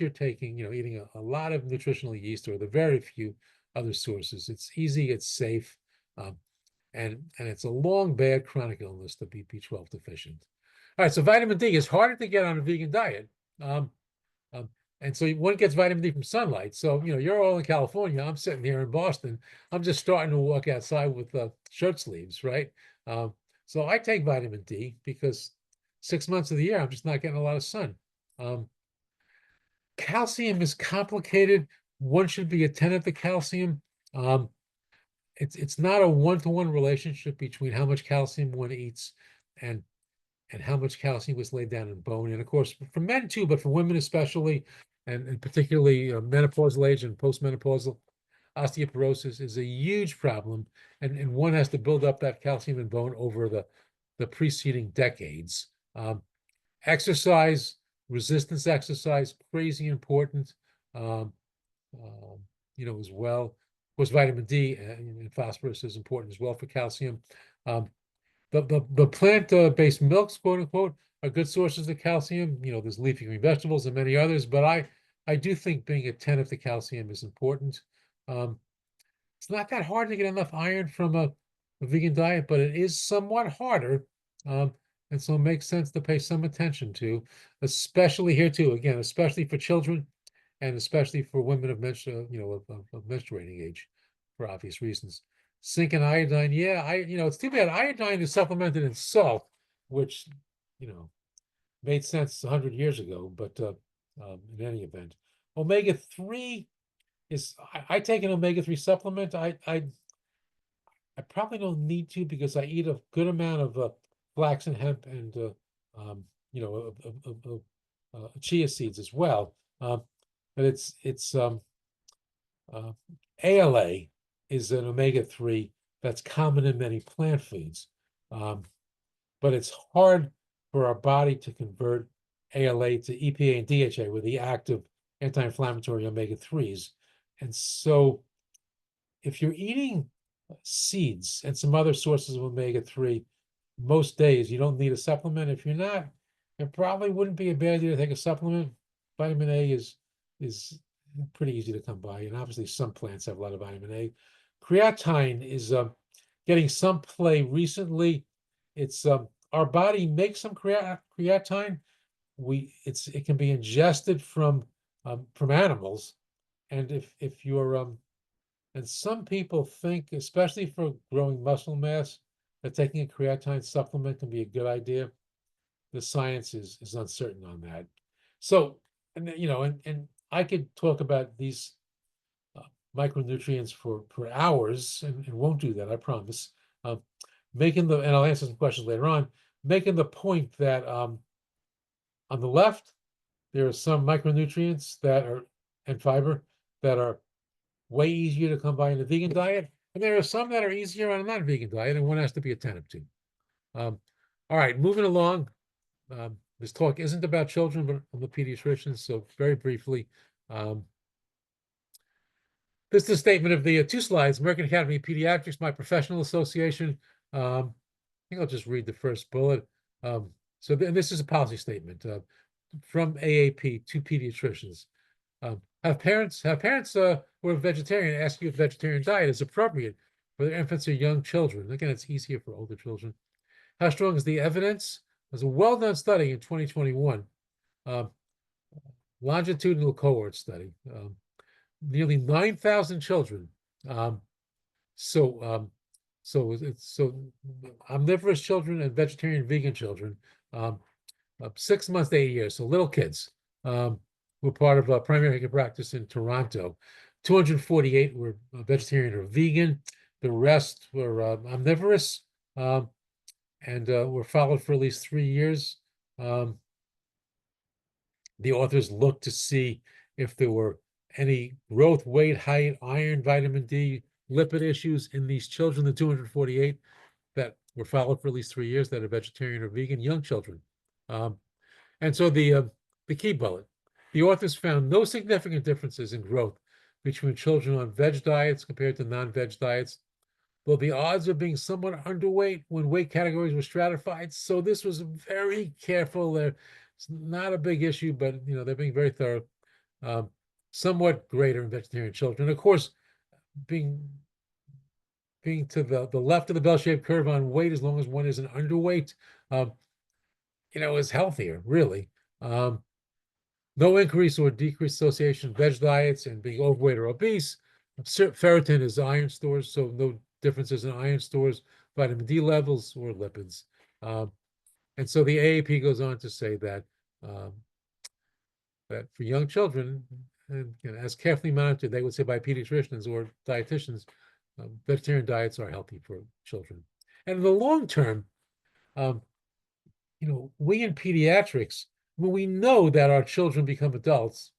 taking, eating a lot of nutritional yeast or the very few other sources. It's easy, it's safe, um, and it's a long, bad chronic illness to be B12 deficient. All right, so vitamin D is harder to get on a vegan diet. Um, um, and so one gets vitamin D from sunlight. So, you're all in California. I'm sitting here in Boston. I'm just starting to walk outside with shirt sleeves, right? Um, so I take vitamin D because 6 months of the year, I'm just not getting a lot of sun. Um, Calcium is complicated. One should be attentive to calcium. Um, it's not a one-to-one relationship between how much calcium one eats and and how much calcium was laid down in bone. And of course, for men too, but for women especially, and particularly menopausal age and postmenopausal, osteoporosis is a huge problem. And one has to build up that calcium in bone over the preceding decades. Exercise, resistance exercise, crazy important, um, um, as well. Of course, vitamin D and phosphorus is important as well for calcium. Um, the plant-based milks, quote unquote, are good sources of calcium. There's leafy green vegetables and many others, but I do think being attentive to calcium is important. Um, it's not that hard to get enough iron from a vegan diet, but it is somewhat harder. Um, and so it makes sense to pay some attention to, especially here too, again, especially for children and especially for women of menstruating age for obvious reasons. Zinc and iodine, yeah, it's too bad iodine is supplemented in salt, which, you know, made sense 100 years ago, but in any event, omega-3 I take an omega-3 supplement. I probably don't need to because I eat a good amount of flax and hemp and um, chia seeds as well. But it's ALA is an omega-3 that's common in many plant foods, but it's hard for our body to convert ALA to EPA and DHA with the active anti-inflammatory omega-3s, and so if you're eating seeds and some other sources of omega-3 most days, you don't need a supplement. If you're not, it probably wouldn't be a bad idea to take a supplement. Vitamin A is pretty easy to come by, and obviously some plants have a lot of vitamin A. Creatine is getting some play recently. It's our body makes some creatine. It can be ingested from animals, and if you're and some people think, especially for growing muscle mass, that taking a creatine supplement can be a good idea. The science is uncertain on that. So, and I could talk about these uh, micronutrients for hours, and won't do that, I promise. And I'll answer some questions later on, making the point that on the left, there are some micronutrients and fiber that are way easier to come by in a vegan diet. And there are some that are easier on a non-vegan diet, and one has to be attentive to. All right, moving along. This talk isn't about children, but I'm a pediatrician. So very briefly, this is a statement of the 2 slides, American Academy of Pediatrics, my professional association. I think I'll just read the first bullet. So this is a policy statement from AAP to pediatricians. Have parents who are vegetarian ask you if vegetarian diet is appropriate for their infants or young children. Again, it's easier for older children. How strong is the evidence? There's a well-done study in 2021, uh, longitudinal cohort study, nearly 9,000 children. Um, so, um, so omnivorous children and vegetarian vegan children, um, 6 months to 8 years, so little kids, were part of a primary care practice in Toronto. 248 were vegetarian or vegan. The rest were omnivorous, and were followed for at least 3 years. Um, the authors looked to see if there were any growth, weight, height, iron, vitamin D, lipid issues in these children, the 248 that were followed for at least 3 years that are vegetarian or vegan, young children. And so the key bullet, the authors found no significant differences in growth between children on veg diets compared to non-veg diets, though the odds of being somewhat underweight when weight categories were stratified. So this was very careful. It's not a big issue, but they're being very thorough. Um, Somewhat greater in vegetarian children. Of course, being to the left of the bell-shaped curve on weight, as long as one isn't underweight, is healthier, really. No increase or decreased association of veg diets and being overweight or obese. Ferritin is iron stores, so no differences in iron stores, vitamin D levels, or lipids. And so the AAP goes on to say that that for young children, and as carefully monitored, they would say by pediatricians or dietitians, vegetarian diets are healthy for children. And in the long term, we in pediatrics, when we know that our children become adults,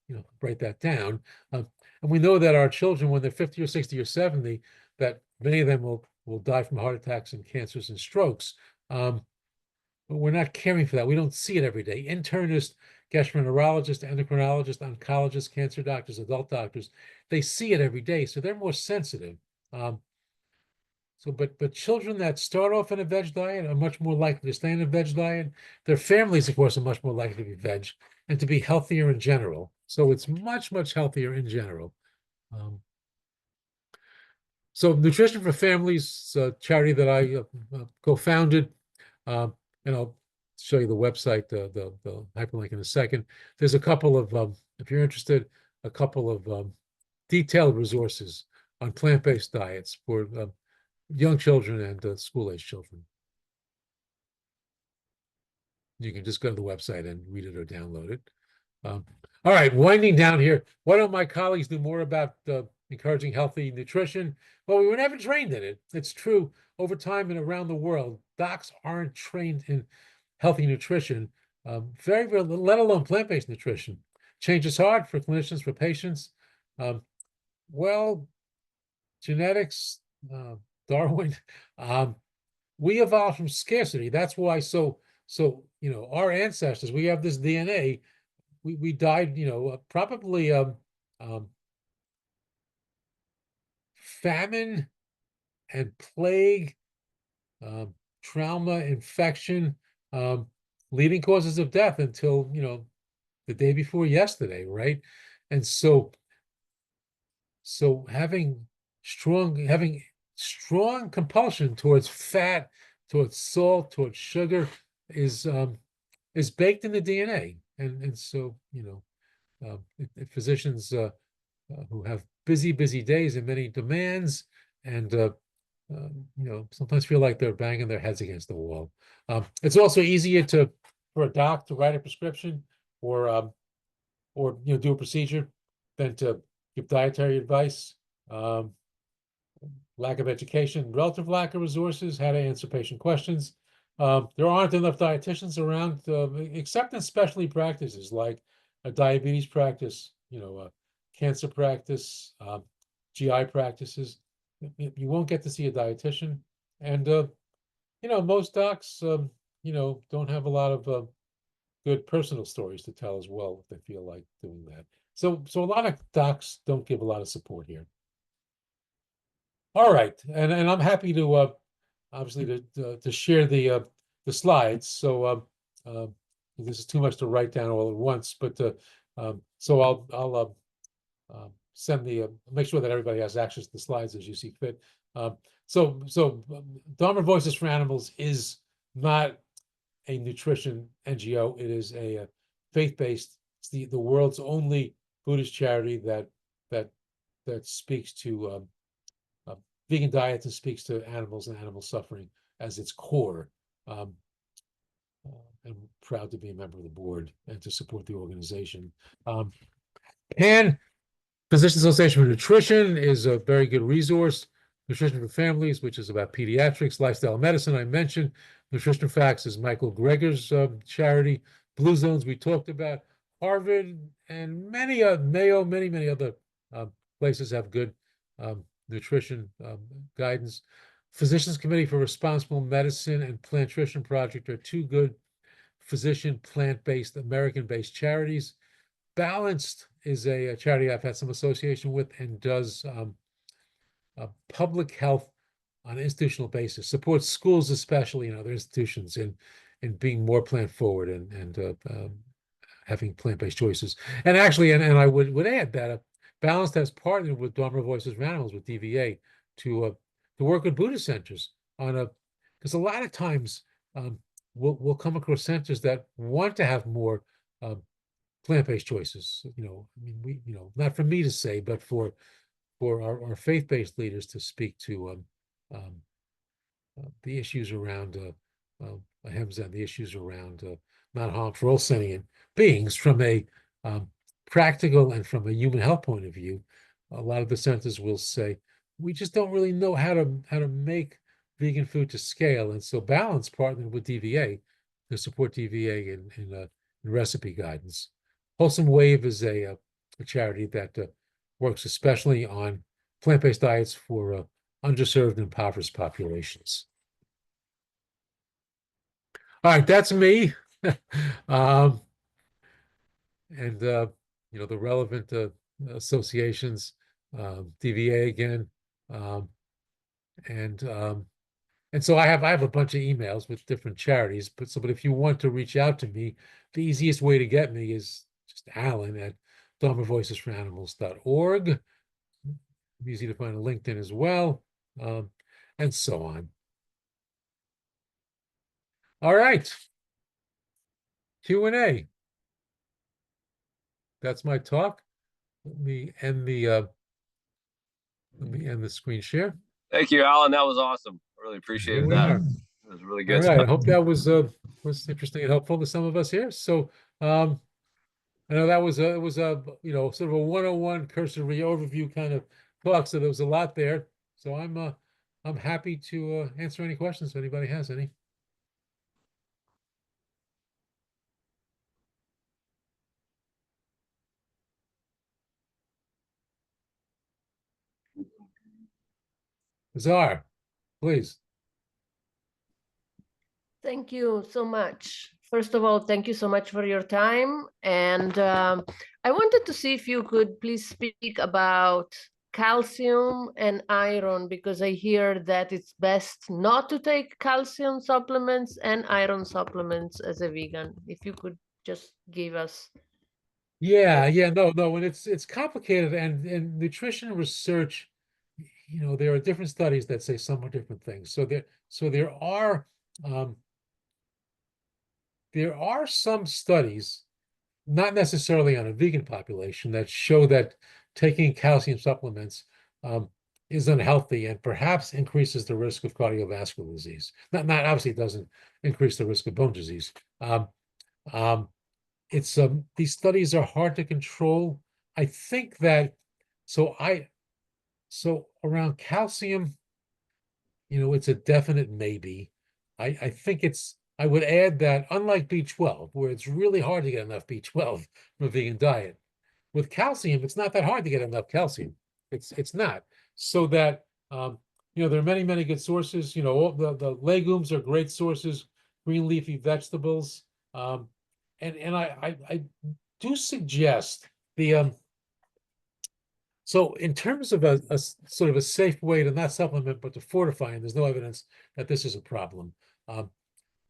write that down, and we know that our children, when they're 50 or 60 or 70, that many of them will die from heart attacks and cancers and strokes. But we're not caring for that. We don't see it every day. Internists, gastroenterologists, endocrinologists, oncologists, cancer doctors, adult doctors, they see it every day, so they're more sensitive. But children that start off in a veg diet are much more likely to stay in a veg diet. Their families, of course, are much more likely to be veg and to be healthier in general. So it's much, much healthier in general. So Nutrition for Families, a charity that I co-founded, and I'll show you the website, the hyperlink in a second. There's a couple of, if you're interested, a couple of detailed resources on plant-based diets for young children and school-age children. You can just go to the website and read it or download it. All right, winding down here. Why don't my colleagues do more about encouraging healthy nutrition? Well, we were never trained in it. It's true. Over time and around the world, docs aren't trained in healthy nutrition, very, very little, let alone plant-based nutrition. Change is hard for clinicians, for patients. Well, genetics, Darwin, we evolved from scarcity. That's why our ancestors, we have this DNA. We died, probably famine and plague, trauma, infection, leading causes of death until, the day before yesterday, right? And so having strong compulsion towards fat, towards salt, towards sugar is baked in the DNA. And so, physicians who have busy days and many demands, and sometimes feel like they're banging their heads against the wall. It's also easier for a doc to write a prescription or do a procedure than to give dietary advice. Lack of education, relative lack of resources, how to answer patient questions. There aren't enough dietitians around, except in specialty practices like a diabetes practice, a cancer practice, GI practices. You won't get to see a dietitian, and most docs, don't have a lot of good personal stories to tell as well if they feel like doing that. So a lot of docs don't give a lot of support here. All right, and I'm happy to obviously to share the slides. So this is too much to write down all at once, but so I'll send make sure that everybody has access to the slides as you see fit. Dharma Voices for Animals is not a nutrition NGO. It is a faith-based. It's the world's only Buddhist charity that speaks to vegan diets and speaks to animals and animal suffering as its core. I'm proud to be a member of the board and to support the organization. And Physicians Association for Nutrition is a very good resource. Nutrition for Families, which is about pediatrics, lifestyle medicine, I mentioned. Nutrition Facts is Michael Greger's charity. Blue Zones, we talked about. Harvard and many Mayo, many other places have good nutrition guidance. Physicians Committee for Responsible Medicine and Plantrition Project are two good physician, plant-based, American-based charities. Balanced is a charity I've had some association with and does public health on an institutional basis, supports schools especially and other institutions in being more plant forward and having plant-based choices. And actually, and I would add that Balanced has partnered with Dharma Voices for Animals, with DVA, to work with Buddhist centers on because a lot of times we'll come across centers that want to have more plant-based choices. I mean, not for me to say, but for our faith-based leaders to speak to the issues around ahimsa, the issues around not harm for all sentient beings from a practical and from a human health point of view. A lot of the centers will say, we just don't really know how to make vegan food to scale. And so Balance partnered with DVA to support DVA in recipe guidance. Wholesome Wave is a charity that works especially on plant-based diets for underserved and impoverished populations. All right, that's me. And the relevant associations, DVA again, and so I have a bunch of emails with different charities. But if you want to reach out to me, the easiest way to get me is just Alan at dharmavoicesforanimals.org. Easy to find on LinkedIn as well, and so on. All right, Q&A. That's my talk. Let me end the screen share. Thank you, Alan. That was awesome. I really appreciated that. It was really good. All right. I hope that was interesting and helpful to some of us here. So I know that was it was a sort of a 101 cursory overview kind of talk. So there was a lot there. So I'm happy to answer any questions if anybody has any. Czar, please. Thank you so much. First of all, thank you so much for your time. And I wanted to see if you could please speak about calcium and iron, because I hear that it's best not to take calcium supplements and iron supplements as a vegan. If you could just give us. Yeah, no, and it's complicated, and in nutrition research, there are different studies that say somewhat different things. So there are some studies, not necessarily on a vegan population, that show that taking calcium supplements is unhealthy and perhaps increases the risk of cardiovascular disease. Not obviously, it doesn't increase the risk of bone disease. These studies are hard to control. I think that so around calcium, it's a definite maybe. I think I would add that unlike B12, where it's really hard to get enough B12 from a vegan diet, with calcium, it's not that hard to get enough calcium. It's not. So that there are many good sources. All the legumes are great sources, green leafy vegetables. And I do suggest so in terms of a sort of a safe way to not supplement but to fortify, and there's no evidence that this is a problem.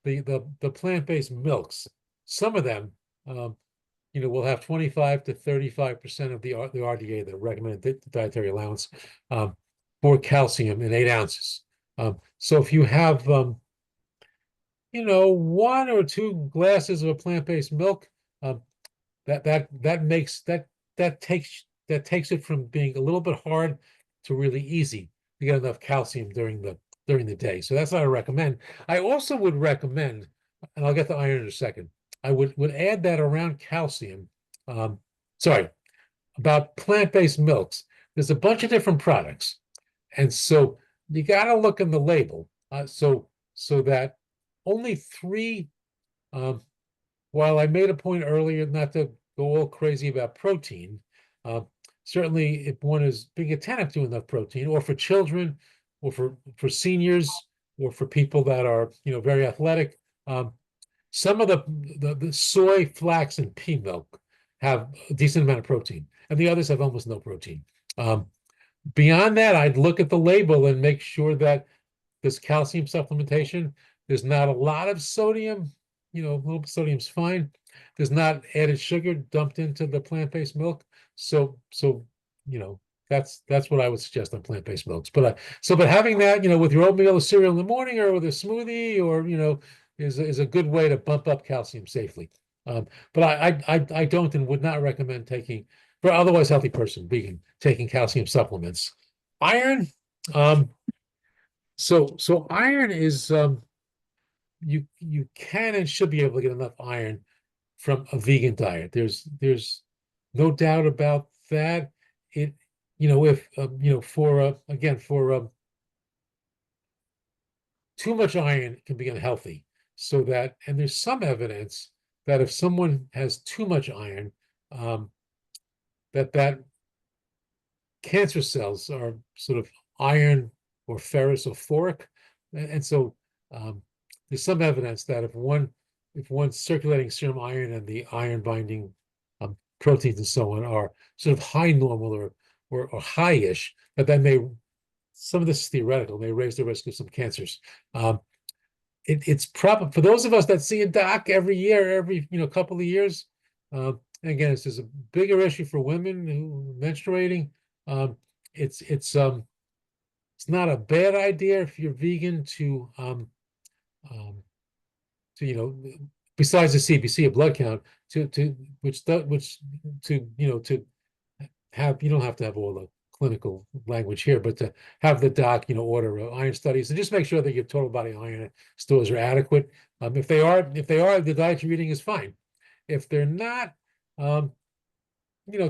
the plant-based milks, some of them, will have 25 to 35% of the RDA, the recommended dietary allowance, for calcium in 8 ounces. So if you have, 1 or 2 glasses of a plant-based milk, that takes it from being a little bit hard to really easy to get enough calcium during the day. So that's what I recommend. I also would recommend, and I'll get to iron in a second, I would add that around calcium. About plant-based milks. There's a bunch of different products, and so you got to look in the label, so that only 3. While I made a point earlier not to go all crazy about protein, certainly if one is being attentive to enough protein, or for children, or for seniors, or for people that are very athletic, some of the soy, flax, and pea milk have a decent amount of protein, and the others have almost no protein. Beyond that, I'd look at the label and make sure that this calcium supplementation, there's not a lot of sodium. A little sodium's fine. There's not added sugar dumped into the plant-based milk. So that's what I would suggest on plant-based milks. But having that, with your oatmeal or cereal in the morning, or with a smoothie, or is a good way to bump up calcium safely. But I don't and would not recommend taking, for otherwise healthy person, vegan, taking calcium supplements. Iron, so iron is, you can and should be able to get enough iron from a vegan diet. There's no doubt about that. It if for again, for too much iron can be unhealthy. So that, and there's some evidence that if someone has too much iron, that cancer cells are sort of iron or ferrous or phoric, and so there's some evidence that if one's circulating serum iron and the iron binding proteins and so on are sort of high normal or high-ish, that may, some of this is theoretical, may raise the risk of some cancers. It's probably, for those of us that see a doc every year, every couple of years, again, this is a bigger issue for women who menstruating. It's not a bad idea if you're vegan to besides the CBC, a blood count, to have, you don't have to have all the clinical language here, but to have the doc, order iron studies and just make sure that your total body iron stores are adequate. If they are, the diet you're eating is fine. If they're not,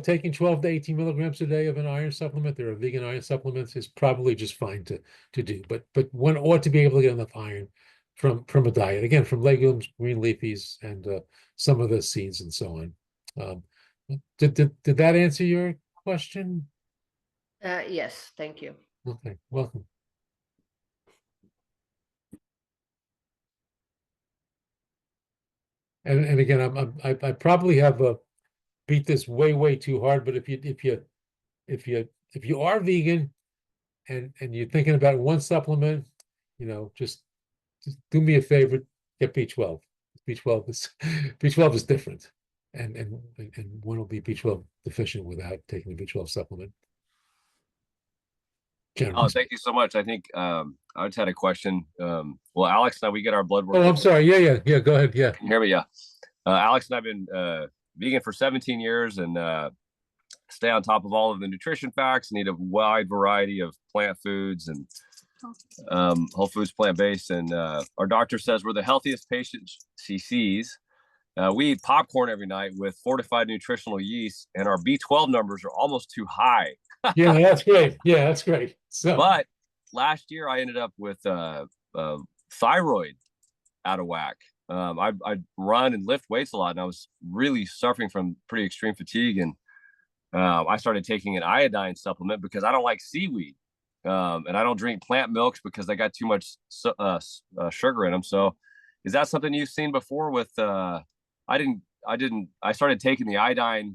taking 12 to 18 milligrams a day of an iron supplement, there are vegan iron supplements, is probably just fine to do. But one ought to be able to get enough iron from a diet, again, from legumes, green leafies, and some of the seeds and so on. Did that answer your question? Yes, thank you. Okay, welcome. And again, I probably have beat this way too hard, but if you are vegan and you're thinking about one supplement, just do me a favor, get B12. B12 is different, and one will be B12 deficient without taking the B12 supplement. Oh, thank you so much. I think I just had a question. Well, Alex and I, we get our blood work. Oh, I'm sorry. Yeah. Go ahead. Yeah. Can you hear me? Yeah. Alex and I've been vegan for 17 years and stay on top of all of the nutrition facts, and eat a wide variety of plant foods and whole foods, plant-based. And our doctor says we're the healthiest patients she sees. We eat popcorn every night with fortified nutritional yeast, and our B12 numbers are almost too high. Yeah, that's great. Yeah, that's great. So, but last year I ended up with thyroid out of whack. I run and lift weights a lot, and I was really suffering from pretty extreme fatigue. And I started taking an iodine supplement because I don't like seaweed, and I don't drink plant milks because they got too much sugar in them. So, is that something you've seen before? With I started taking the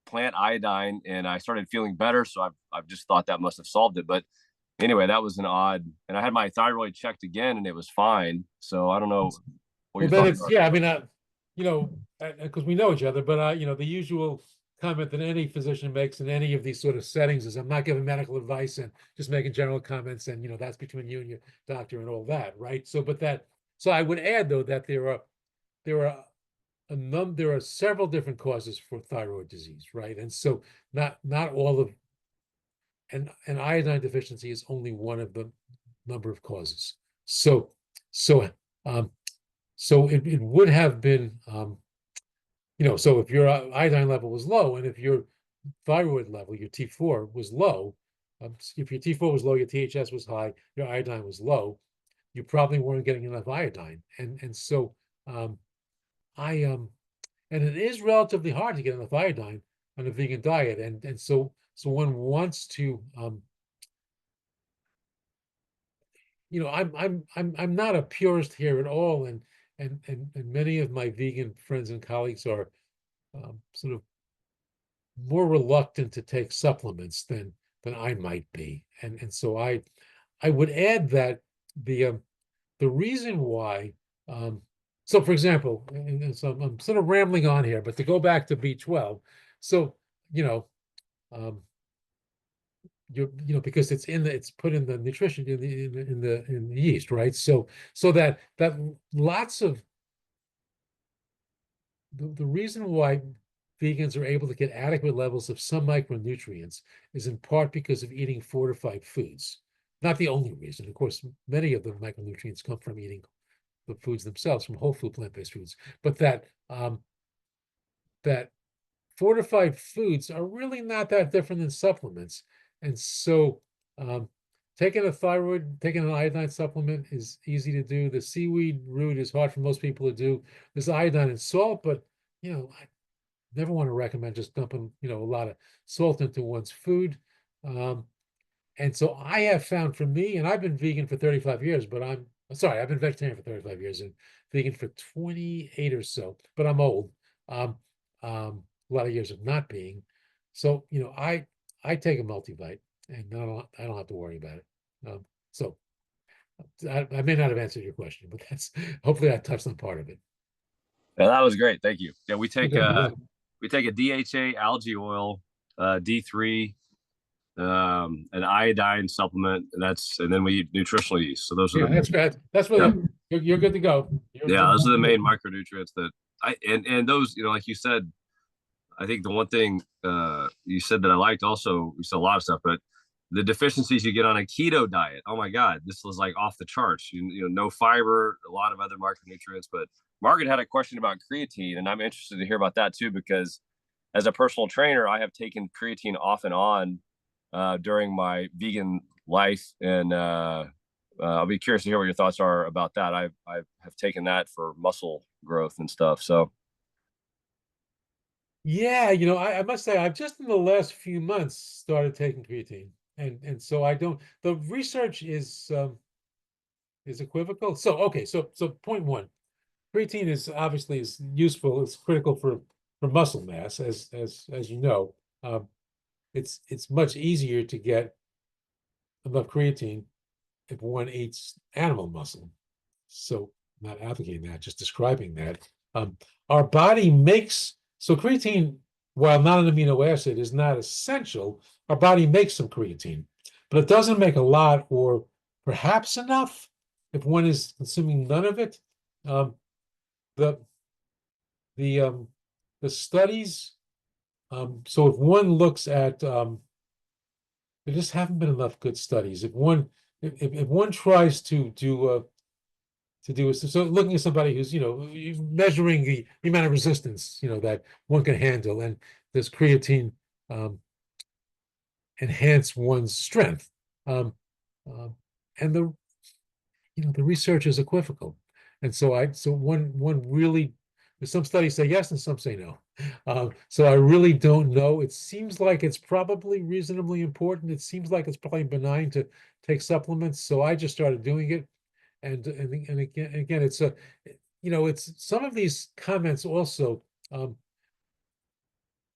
plant iodine, and I started feeling better. So I've just thought that must have solved it. But anyway, that was an odd. And I had my thyroid checked again, and it was fine. So I don't know. what Well, your then thoughts it's, are. yeah, I mean, you know, because we know each other, but you know, the usual comment that any physician makes in any of these sort of settings is, I'm not giving medical advice and just making general comments, and you know, that's between you and your doctor and all that, right? So, so I would add though that there are there are several different causes for thyroid disease, right? And so not all of and iodine deficiency is only one of the number of causes. So so um, so it would have been you know, so if your iodine level was low, and if your thyroid level, your T4 was low, if your T4 was low, your THS was high, your iodine was low, you probably weren't getting enough iodine. And so um, I and it is relatively hard to get enough iodine on a vegan diet, and so one wants to you know, I'm not a purist here at all, and many of my vegan friends and colleagues are sort of more reluctant to take supplements than I might be, and so I would add that the reason why so for example, and so I'm sort of rambling on here, but to go back to B12, so you know you know, because it's put in the nutrition in the yeast, right? So that lots of the reason why vegans are able to get adequate levels of some micronutrients is in part because of eating fortified foods. Not the only reason. Of course, many of the micronutrients come from eating the foods themselves, from whole food plant-based foods, but that fortified foods are really not that different than supplements. And so taking taking an iodine supplement is easy to do. The seaweed root is hard for most people to do. There's iodine and salt, but you know, I never want to recommend just dumping, you know, a lot of salt into one's food. Um, and so I have found for me, and I've been vegan for 35 years, but I'm sorry, I've been vegetarian for 35 years and vegan for 28 or so, but I'm old. Um, a lot of years of not being. So, you know, I take a multivite and I don't have to worry about it. So I may not have answered your question, but that's hopefully I touched on part of it. Yeah, that was great. Thank you. Yeah, Okay, you're welcome. we take a DHA algae oil, D3, an iodine supplement, and then we eat nutritional yeast. So those are Yeah, the that's great. That's yeah, really you're good to go. You're yeah, good. those are the main micronutrients that and those, you know, like you said, I think the one thing you said that I liked also, we said a lot of stuff, but the deficiencies you get on a keto diet. Oh my God, this was like off the charts. You know, no fiber, a lot of other micronutrients. But Margaret had a question about creatine, and I'm interested to hear about that too, because as a personal trainer, I have taken creatine off and on during my vegan life, and I'll be curious to hear what your thoughts are about that. I have taken that for muscle growth and stuff. So Yeah, you know, I must say I've just in the last few months started taking creatine, and so I don't. The research is equivocal. So okay, so point one, creatine is obviously is useful. It's critical for muscle mass, as you know. Um, it's much easier to get enough creatine if one eats animal muscle. So not advocating that, just describing that. Um, our body makes so creatine, while not an amino acid, is not essential. Our body makes some creatine, but it doesn't make a lot, or perhaps enough if one is consuming none of it. Um, the the the studies. So if one looks at there just haven't been enough good studies. If one tries to do is so looking at somebody who's, you know, measuring the amount of resistance, you know, that one can handle, and does creatine um, enhance one's strength? Um, um, and the you know the research is equivocal, and so one really some studies say yes and some say no. So I really don't know. It seems like it's probably reasonably important. It seems like it's probably benign to take supplements. So I just started doing it, and again, it's a you know it's some of these comments also.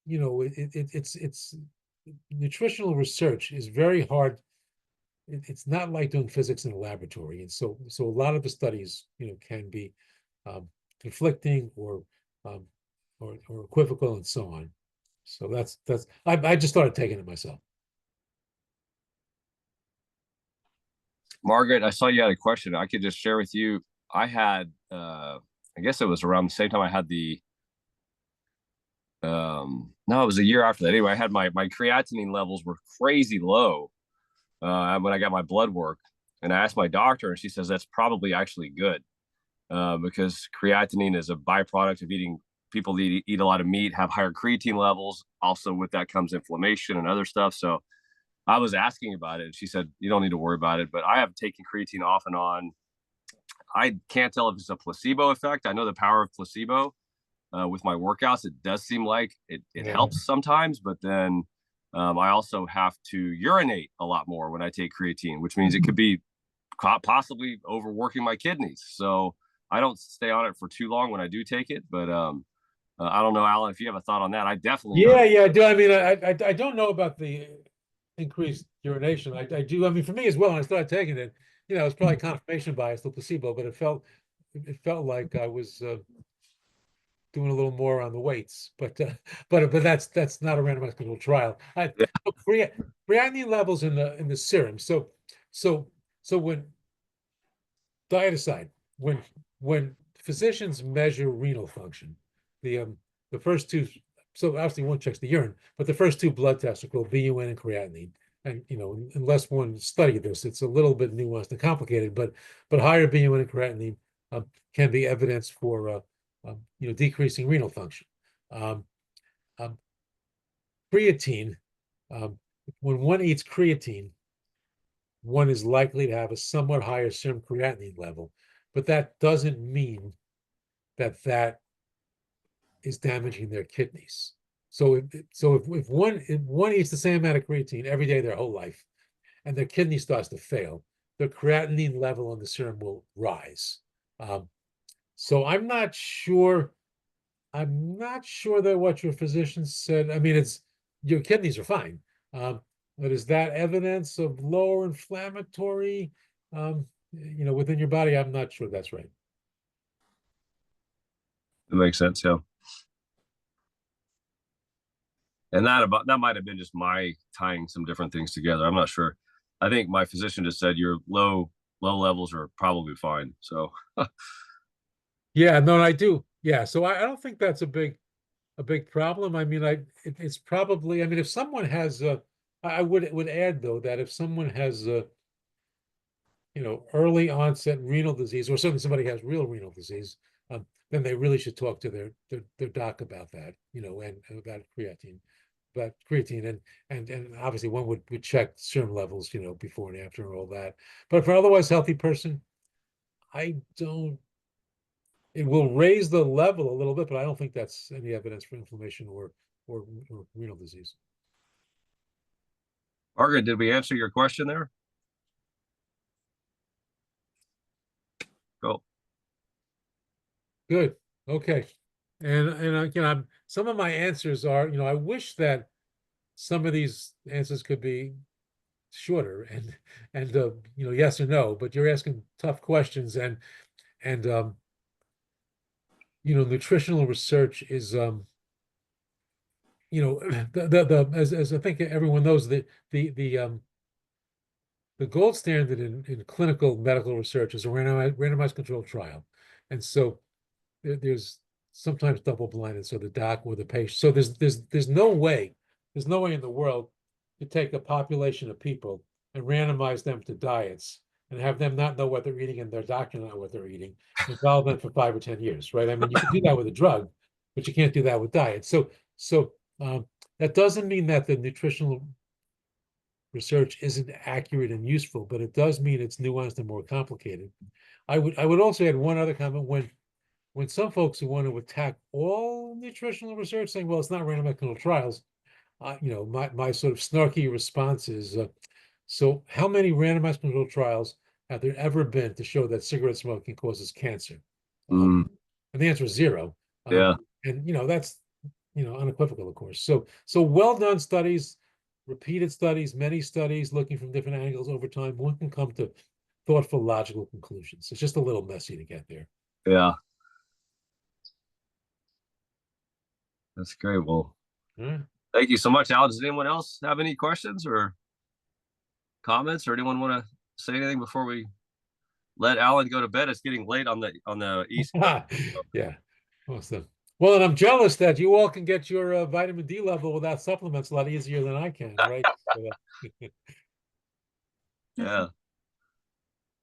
You know, it's nutritional research is very hard. It's not like doing physics in a laboratory, and so a lot of the studies, you know, can be conflicting um, or equivocal and so on. So I just started taking it myself. Margaret, I saw you had a question. I could just share with you. I had, I guess it was around the same time I had the, no, it was a year after that. Anyway, I had my creatinine levels were crazy low when I got my blood work. And I asked my doctor, and she says that's probably actually good because creatinine is a byproduct of eating. People that eat a lot of meat have higher creatine levels. Also, with that comes inflammation and other stuff. So I was asking about it, and she said, you don't need to worry about it. But I have taken creatine off and on. I can't tell if it's a placebo effect. I know the power of placebo with my workouts. It does seem like it helps sometimes, but then I also have to urinate a lot more when I take creatine, which means it could be possibly overworking my kidneys. So I don't stay on it for too long when I do take it, but I don't know, Alan, if you have a thought on that. I definitely Yeah, I do. I mean, I don't know about the increased urination. I do. I mean, for me as well, when I started taking it, it's probably confirmation bias, the placebo, but it felt like I was doing a little more on the weights. But that's not a randomized controlled trial. Yeah. Creatinine levels in the serum. So when diet aside, when physicians measure renal function, the the first two, so obviously one checks the urine, but the first two blood tests are called BUN and creatinine. And unless one studied this, it's a little bit nuanced and complicated, but higher BUN and creatinine can be evidence for decreasing renal function. Um, um, Creatine, when one eats creatine, one is likely to have a somewhat higher serum creatinine level, but that doesn't mean that is damaging their kidneys. So if one eats the same amount of creatine every day their whole life, and their kidney starts to fail, their creatinine level on the serum will rise. So I'm not sure. I'm not sure that what your physician said. I mean, it's your kidneys are fine, but is that evidence of lower inflammatory, within your body? I'm not sure that's right. It makes sense. Yeah. And that might have been just my tying some different things together. I'm not sure. I think my physician just said your low levels are probably fine. So Yeah, no, I do. Yeah, so I don't think that's a big problem. I mean, it's probably. I mean, if someone has I would add though that if someone has early onset renal disease, or certainly somebody has real renal disease, then they really should talk to their doc about that, and about creatine. But creatine and obviously one would check serum levels, before and after and all that. But for otherwise healthy person, I don't. It will raise the level a little bit, but I don't think that's any evidence for inflammation or renal disease. Margaret, did we answer your question there? Cool. Good. Okay. And again, some of my answers are, I wish that some of these answers could be shorter and yes or no, but you're asking tough questions and nutritional research is the as I think everyone knows the gold standard in clinical medical research is a randomized controlled trial. And so there's sometimes double blinded, so the doc or the patient. So there's no way in the world to take a population of people and randomize them to diets and have them not know what they're eating and their doctor not know what they're eating and follow them for 5 or 10 years, right? I mean, you can do that with a drug, but you can't do that with diet. So that doesn't mean that the nutritional research isn't accurate and useful, but it does mean it's nuanced and more complicated. I would also add one other comment. When some folks who want to attack all nutritional research, saying, well, it's not randomized controlled trials, my sort of snarky response is, so how many randomized controlled trials have there ever been to show that cigarette smoking causes cancer? And the answer is zero. Yeah. And that's unequivocal, of course. So well done studies, repeated studies, many studies looking from different angles over time, one can come to thoughtful, logical conclusions. It's just a little messy to get there. Yeah. That's great. Well, All right. thank you so much, Alan. Does anyone else have any questions or comments, or anyone want to say anything before we let Alan go to bed? It's getting late on the East Coast. Yeah, awesome. Well, and I'm jealous that you all can get your vitamin D level without supplements a lot easier than I can, right? Yeah.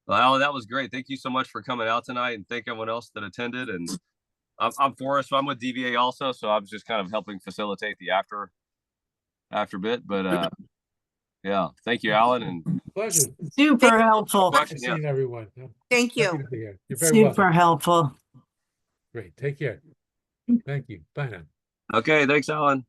Well, Alan, that was great. Thank you so much for coming out tonight, and thank everyone else that attended. And I'm Forrest, so I'm with DVA also, so I was just kind of helping facilitate the after bit. But yeah, thank you, Alan, and Pleasure. Super helpful. question. Yeah. Seeing everyone. Thank Happy you. to be here. You're very welcome. Super helpful. Great. Take care. Thank you. Bye now. Okay, thanks, Alan.